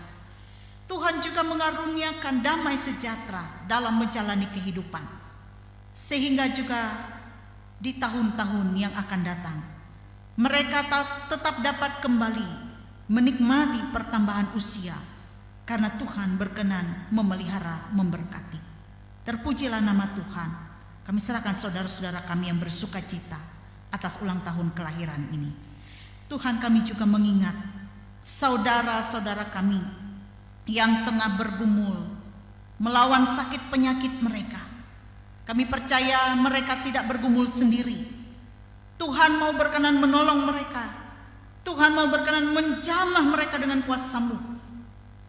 Speaker 3: Tuhan juga mengaruniakan damai sejahtera dalam menjalani kehidupan. Sehingga juga di tahun-tahun yang akan datang, mereka tetap dapat kembali menikmati pertambahan usia, karena Tuhan berkenan memelihara, memberkati. Terpujilah nama Tuhan. Kami serahkan saudara-saudara kami yang bersuka cita atas ulang tahun kelahiran ini. Tuhan, kami juga mengingat saudara-saudara kami yang tengah bergumul melawan sakit penyakit mereka. Kami percaya mereka tidak bergumul sendiri. Tuhan mau berkenan menolong mereka. Tuhan mau berkenan menjamah mereka dengan kuasa-Mu.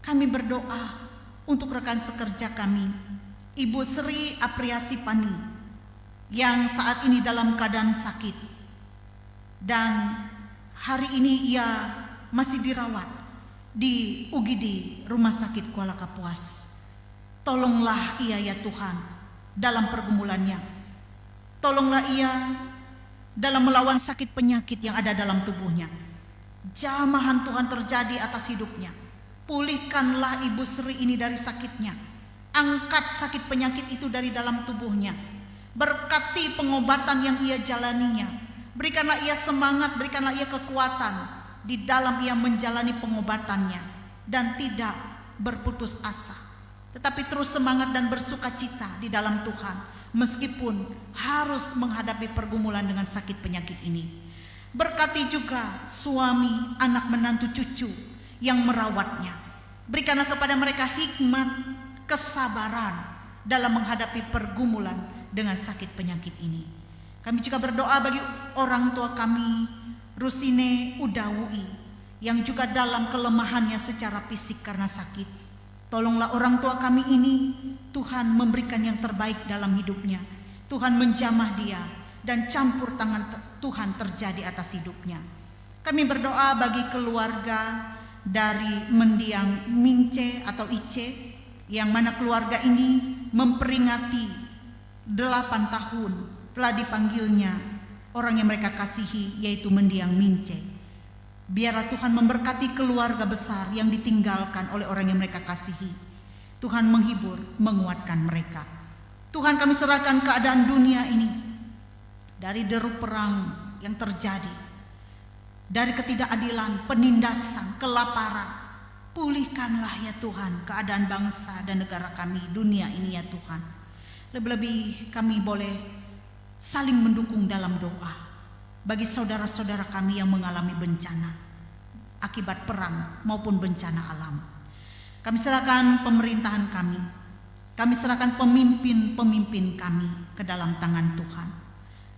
Speaker 3: Kami berdoa untuk rekan sekerja kami, Ibu Sri Apriasi Pani, yang saat ini dalam keadaan sakit. Dan hari ini ia masih dirawat di UGD Rumah Sakit Kuala Kapuas. Tolonglah ia ya Tuhan dalam pergumulannya. Tolonglah ia dalam melawan sakit penyakit yang ada dalam tubuhnya. Jamahan Tuhan terjadi atas hidupnya. Pulihkanlah Ibu Sri ini dari sakitnya. Angkat sakit penyakit itu dari dalam tubuhnya. Berkati pengobatan yang ia jalaninya. Berikanlah ia semangat, berikanlah ia kekuatan di dalam ia menjalani pengobatannya. Dan tidak berputus asa, tetapi terus semangat dan bersuka cita di dalam Tuhan, meskipun harus menghadapi pergumulan dengan sakit penyakit ini. Berkati juga suami, anak, menantu, cucu yang merawatnya. Berikanlah kepada mereka hikmat, kesabaran dalam menghadapi pergumulan dengan sakit penyakit ini. Kami juga berdoa bagi orang tua kami, Rusine Udawui, yang juga dalam kelemahannya secara fisik karena sakit. Tolonglah orang tua kami ini, Tuhan memberikan yang terbaik dalam hidupnya. Tuhan menjamah dia dan campur tangan Tuhan terjadi atas hidupnya. Kami berdoa bagi keluarga dari mendiang Mince atau Ice, yang mana keluarga ini memperingati 8 tahun telah dipanggilnya orang yang mereka kasihi, yaitu mendiang Mince. Biarlah Tuhan memberkati keluarga besar yang ditinggalkan oleh orang yang mereka kasihi. Tuhan menghibur, menguatkan mereka. Tuhan, kami serahkan keadaan dunia ini dari deru perang yang terjadi, dari ketidakadilan, penindasan, kelaparan. Pulihkanlah ya Tuhan keadaan bangsa dan negara kami, dunia ini ya Tuhan. Lebih-lebih kami boleh saling mendukung dalam doa bagi saudara-saudara kami yang mengalami bencana akibat perang maupun bencana alam. Kami serahkan pemerintahan kami. Kami serahkan pemimpin-pemimpin kami ke dalam tangan Tuhan.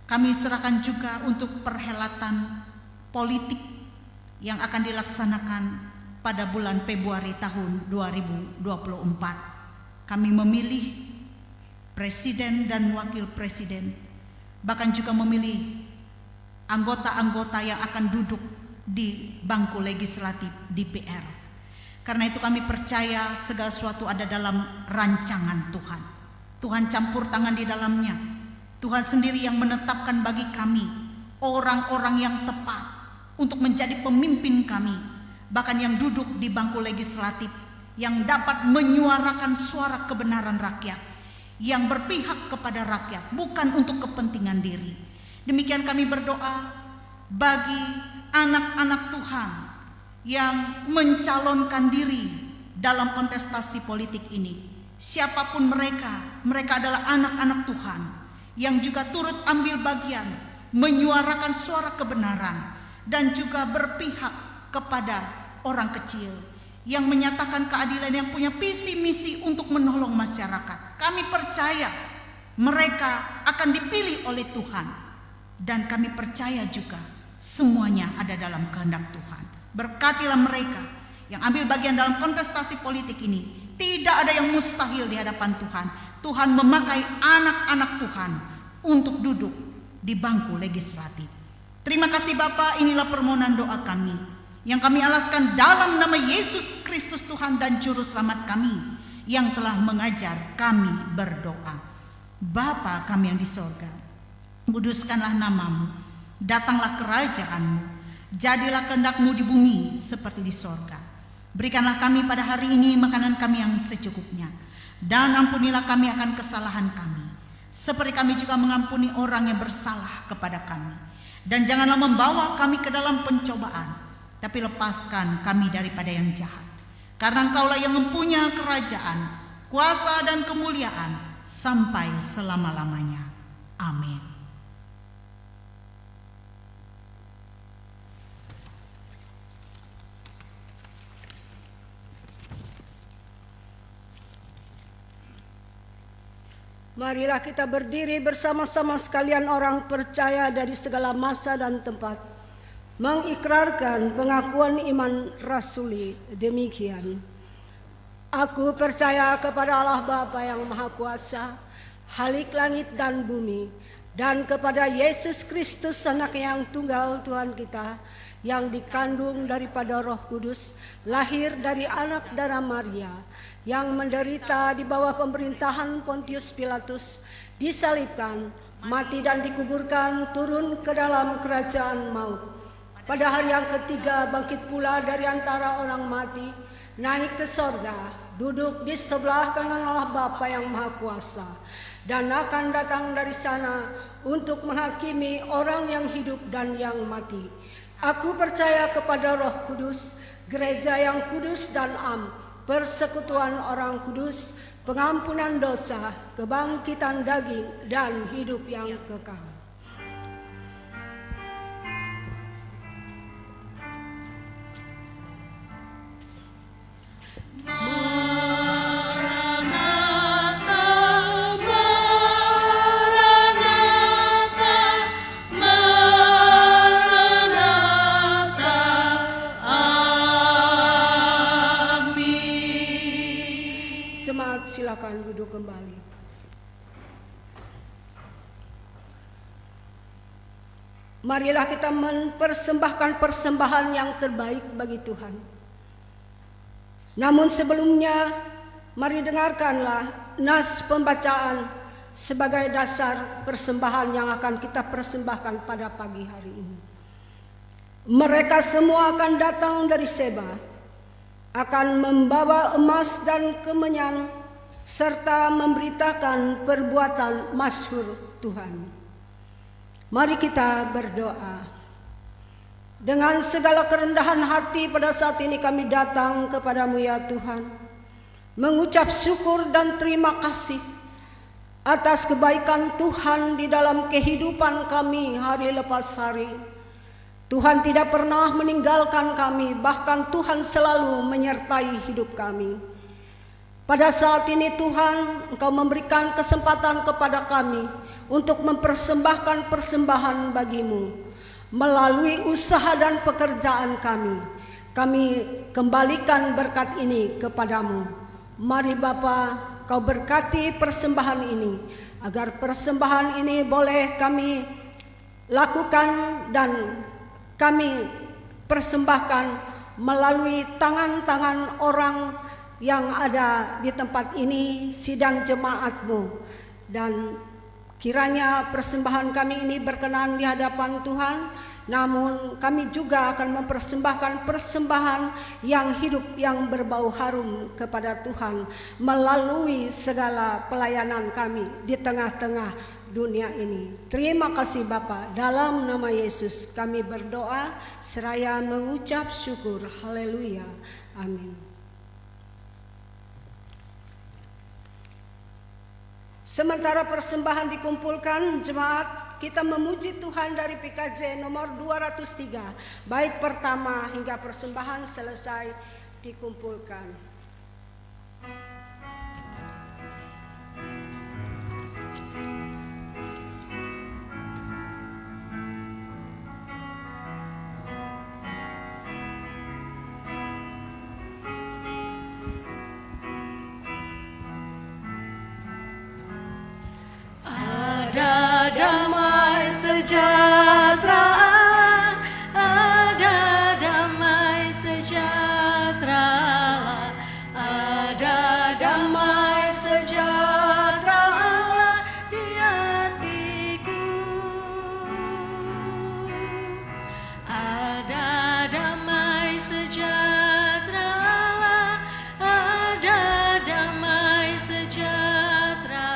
Speaker 3: Kami serahkan juga untuk perhelatan politik yang akan dilaksanakan pada bulan Februari tahun 2024. Kami memilih presiden dan wakil presiden, bahkan juga memilih anggota-anggota yang akan duduk di bangku legislatif DPR. Karena itu kami percaya segala sesuatu ada dalam rancangan Tuhan. Tuhan campur tangan di dalamnya. Tuhan sendiri yang menetapkan bagi kami orang-orang yang tepat untuk menjadi pemimpin kami, bahkan yang duduk di bangku legislatif, yang dapat menyuarakan suara kebenaran rakyat, yang berpihak kepada rakyat, bukan untuk kepentingan diri. Demikian kami berdoa bagi anak-anak Tuhan yang mencalonkan diri dalam kontestasi politik ini. Siapapun mereka adalah anak-anak Tuhan yang juga turut ambil bagian menyuarakan suara kebenaran dan juga berpihak kepada orang kecil yang menyatakan keadilan, yang punya visi misi untuk menolong masyarakat. Kami percaya mereka akan dipilih oleh Tuhan, dan kami percaya juga semuanya ada dalam kehendak Tuhan. Berkatilah mereka yang ambil bagian dalam kontestasi politik ini. Tidak ada yang mustahil di hadapan Tuhan. Tuhan memakai anak-anak Tuhan untuk duduk di bangku legislatif. Terima kasih Bapa, inilah permohonan doa kami yang kami alaskan dalam nama Yesus Kristus Tuhan dan Juru Selamat kami yang telah mengajar kami berdoa. Bapa kami yang di sorga, kuduskanlah namamu, datanglah kerajaanmu, jadilah kehendak-Mu di bumi seperti di sorga. Berikanlah kami pada hari ini makanan kami yang secukupnya, dan ampunilah kami akan kesalahan kami, seperti kami juga mengampuni orang yang bersalah kepada kami. Dan janganlah membawa kami ke dalam pencobaan, tapi lepaskan kami daripada yang jahat. Karena Engkaulah yang mempunyai kerajaan, kuasa dan kemuliaan sampai selama-lamanya. Amin.
Speaker 4: Marilah kita berdiri bersama-sama sekalian orang percaya dari segala masa dan tempat, mengikrarkan pengakuan iman rasuli demikian. Aku percaya kepada Allah Bapa yang Maha Kuasa, Khalik langit dan bumi, dan kepada Yesus Kristus Anak-Nya yang tunggal Tuhan kita, yang dikandung daripada Roh Kudus, lahir dari anak darah Maria, yang menderita di bawah pemerintahan Pontius Pilatus, disalibkan, mati dan dikuburkan, turun ke dalam kerajaan maut. Pada hari yang ketiga bangkit pula dari antara orang mati, naik ke sorga, duduk di sebelah kanan Allah Bapa yang Maha Kuasa, dan akan datang dari sana untuk menghakimi orang yang hidup dan yang mati. Aku percaya kepada Roh Kudus, gereja yang kudus dan am, persekutuan orang kudus, pengampunan dosa, kebangkitan daging, dan hidup yang kekal. Silakan duduk kembali. Marilah kita mempersembahkan persembahan yang terbaik bagi Tuhan. Namun sebelumnya, mari dengarkanlah nas pembacaan sebagai dasar persembahan yang akan kita persembahkan pada pagi hari ini. Mereka semua akan datang dari Seba, akan membawa emas dan kemenyan, serta memberitakan perbuatan masyhur Tuhan. Mari kita berdoa. Dengan segala kerendahan hati pada saat ini kami datang kepadamu ya Tuhan, mengucap syukur dan terima kasih atas kebaikan Tuhan di dalam kehidupan kami hari lepas hari. Tuhan tidak pernah meninggalkan kami, bahkan Tuhan selalu menyertai hidup kami. Pada saat ini Tuhan, Engkau memberikan kesempatan kepada kami untuk mempersembahkan persembahan bagimu. Melalui usaha dan pekerjaan kami kembalikan berkat ini kepadamu. Mari Bapa, Kau berkati persembahan ini, agar persembahan ini boleh kami lakukan dan kami persembahkan melalui tangan-tangan orang yang ada di tempat ini, sidang jemaat-Mu, dan kiranya persembahan kami ini berkenan di hadapan Tuhan. Namun kami juga akan mempersembahkan persembahan yang hidup, yang berbau harum kepada Tuhan melalui segala pelayanan kami di tengah-tengah dunia ini. Terima kasih Bapa, dalam nama Yesus kami berdoa seraya mengucap syukur. Haleluya. Amin. Sementara persembahan dikumpulkan, jemaat, kita memuji Tuhan dari PKJ nomor 203, bait pertama hingga persembahan selesai dikumpulkan.
Speaker 2: Ada damai sejahtera, ada damai sejahtera, ada damai sejahtera di hatiku. Ada damai sejahtera, ada damai sejahtera,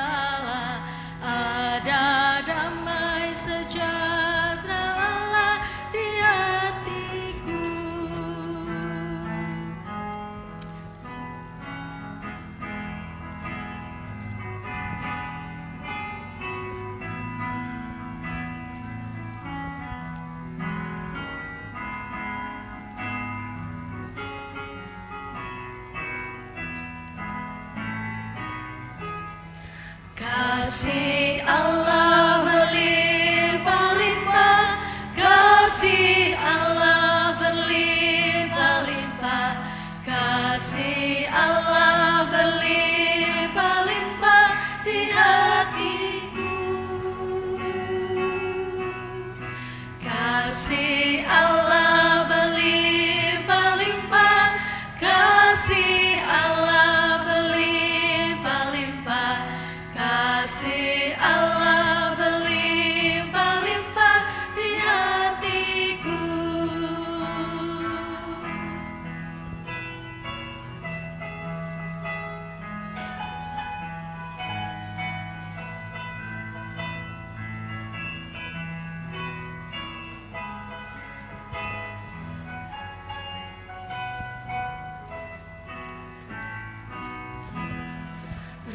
Speaker 2: ada damai sejahtera di hatiku. Kasih Allah berlimpah-limpah, kasih Allah berlimpah-limpah, kasih Allah berlimpah-limpah di hatiku. Kasih Allah berlimpah-limpah, kasih Allah berlimpah-limpah, kasih Allah berlimpah-limpah di hatiku.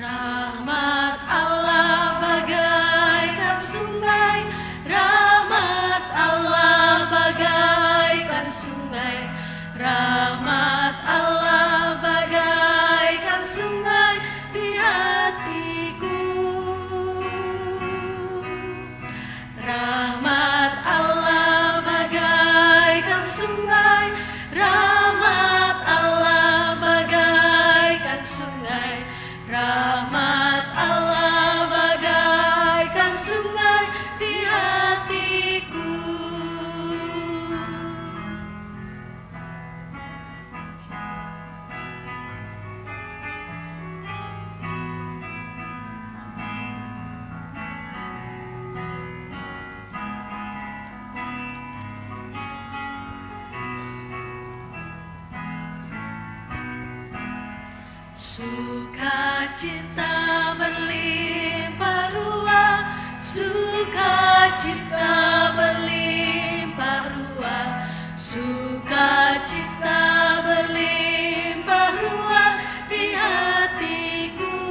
Speaker 2: Rahmat Allah bagaikan sungai, rahmat Allah bagaikan sungai, rahmat Allah bagaikan sungai di hatiku. Rahmat Allah bagaikan sungai, rahmat Allah bagaikan sungai, rahmat Allah bagaikan sungai di hatiku. Sukacita berlimpah ruah, sukacita berlimpah ruah, sukacita berlimpah ruah di hatiku.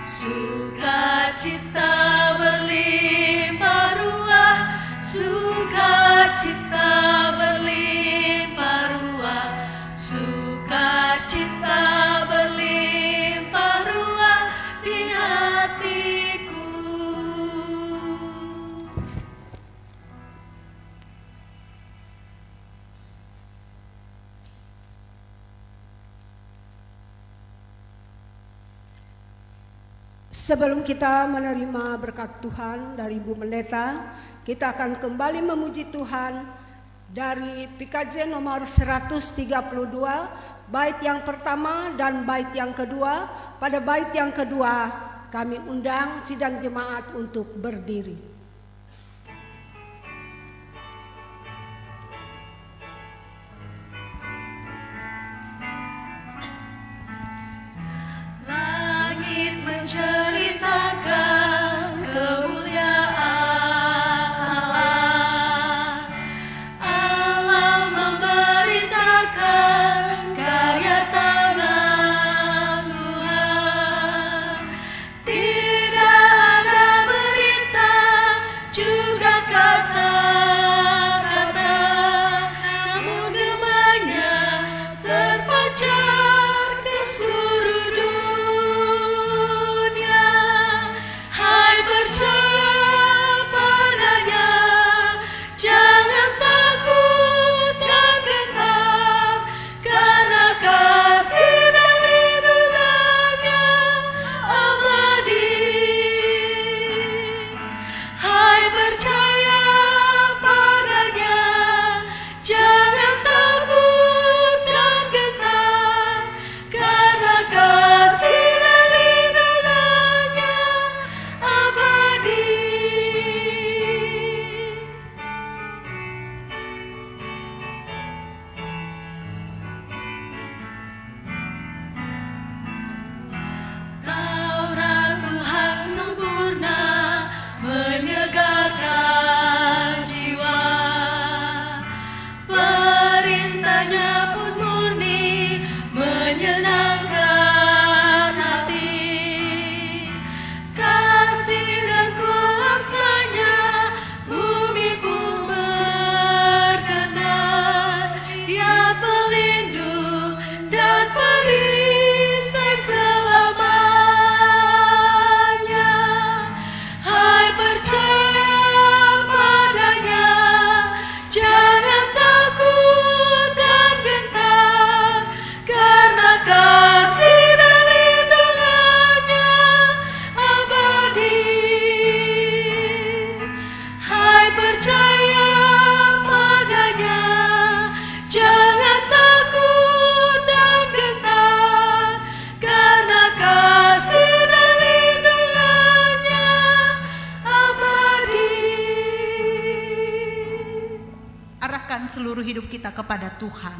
Speaker 2: Sukacita berlimpah ruah, sukacita berlimpah ruah, sukacita berlimpah ruah di hatiku.
Speaker 4: Sebelum kita menerima berkat Tuhan dari Ibu Pendeta, kita akan kembali memuji Tuhan dari PKJ nomor 132, bait yang pertama dan bait yang kedua. Pada bait yang kedua kami undang sidang jemaat untuk berdiri.
Speaker 2: Langit menjerit
Speaker 3: serahkan seluruh hidup kita kepada Tuhan.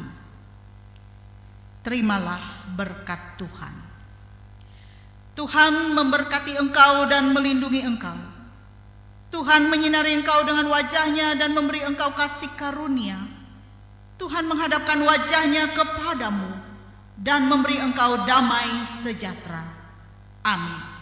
Speaker 3: Terimalah berkat Tuhan. Tuhan memberkati engkau dan melindungi engkau. Tuhan menyinari engkau dengan wajah-Nya dan memberi engkau kasih karunia. Tuhan menghadapkan wajah-Nya kepadamu dan memberi engkau damai sejahtera. Amin.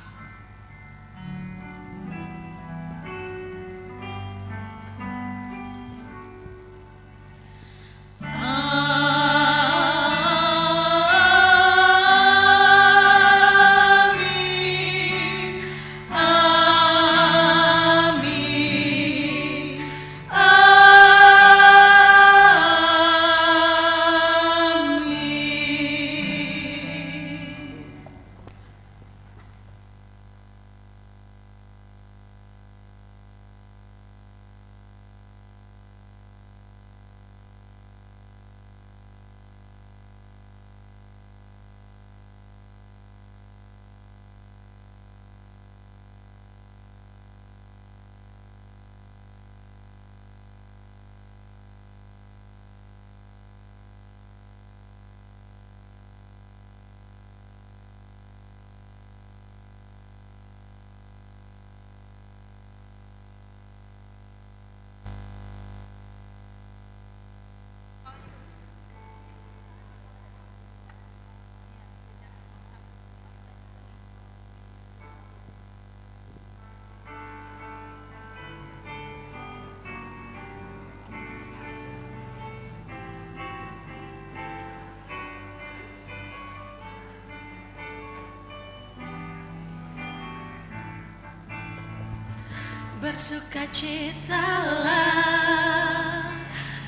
Speaker 2: Bersukacitalah,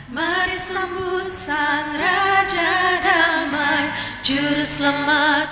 Speaker 2: mari sambut Sang Raja Damai, Juru Selamat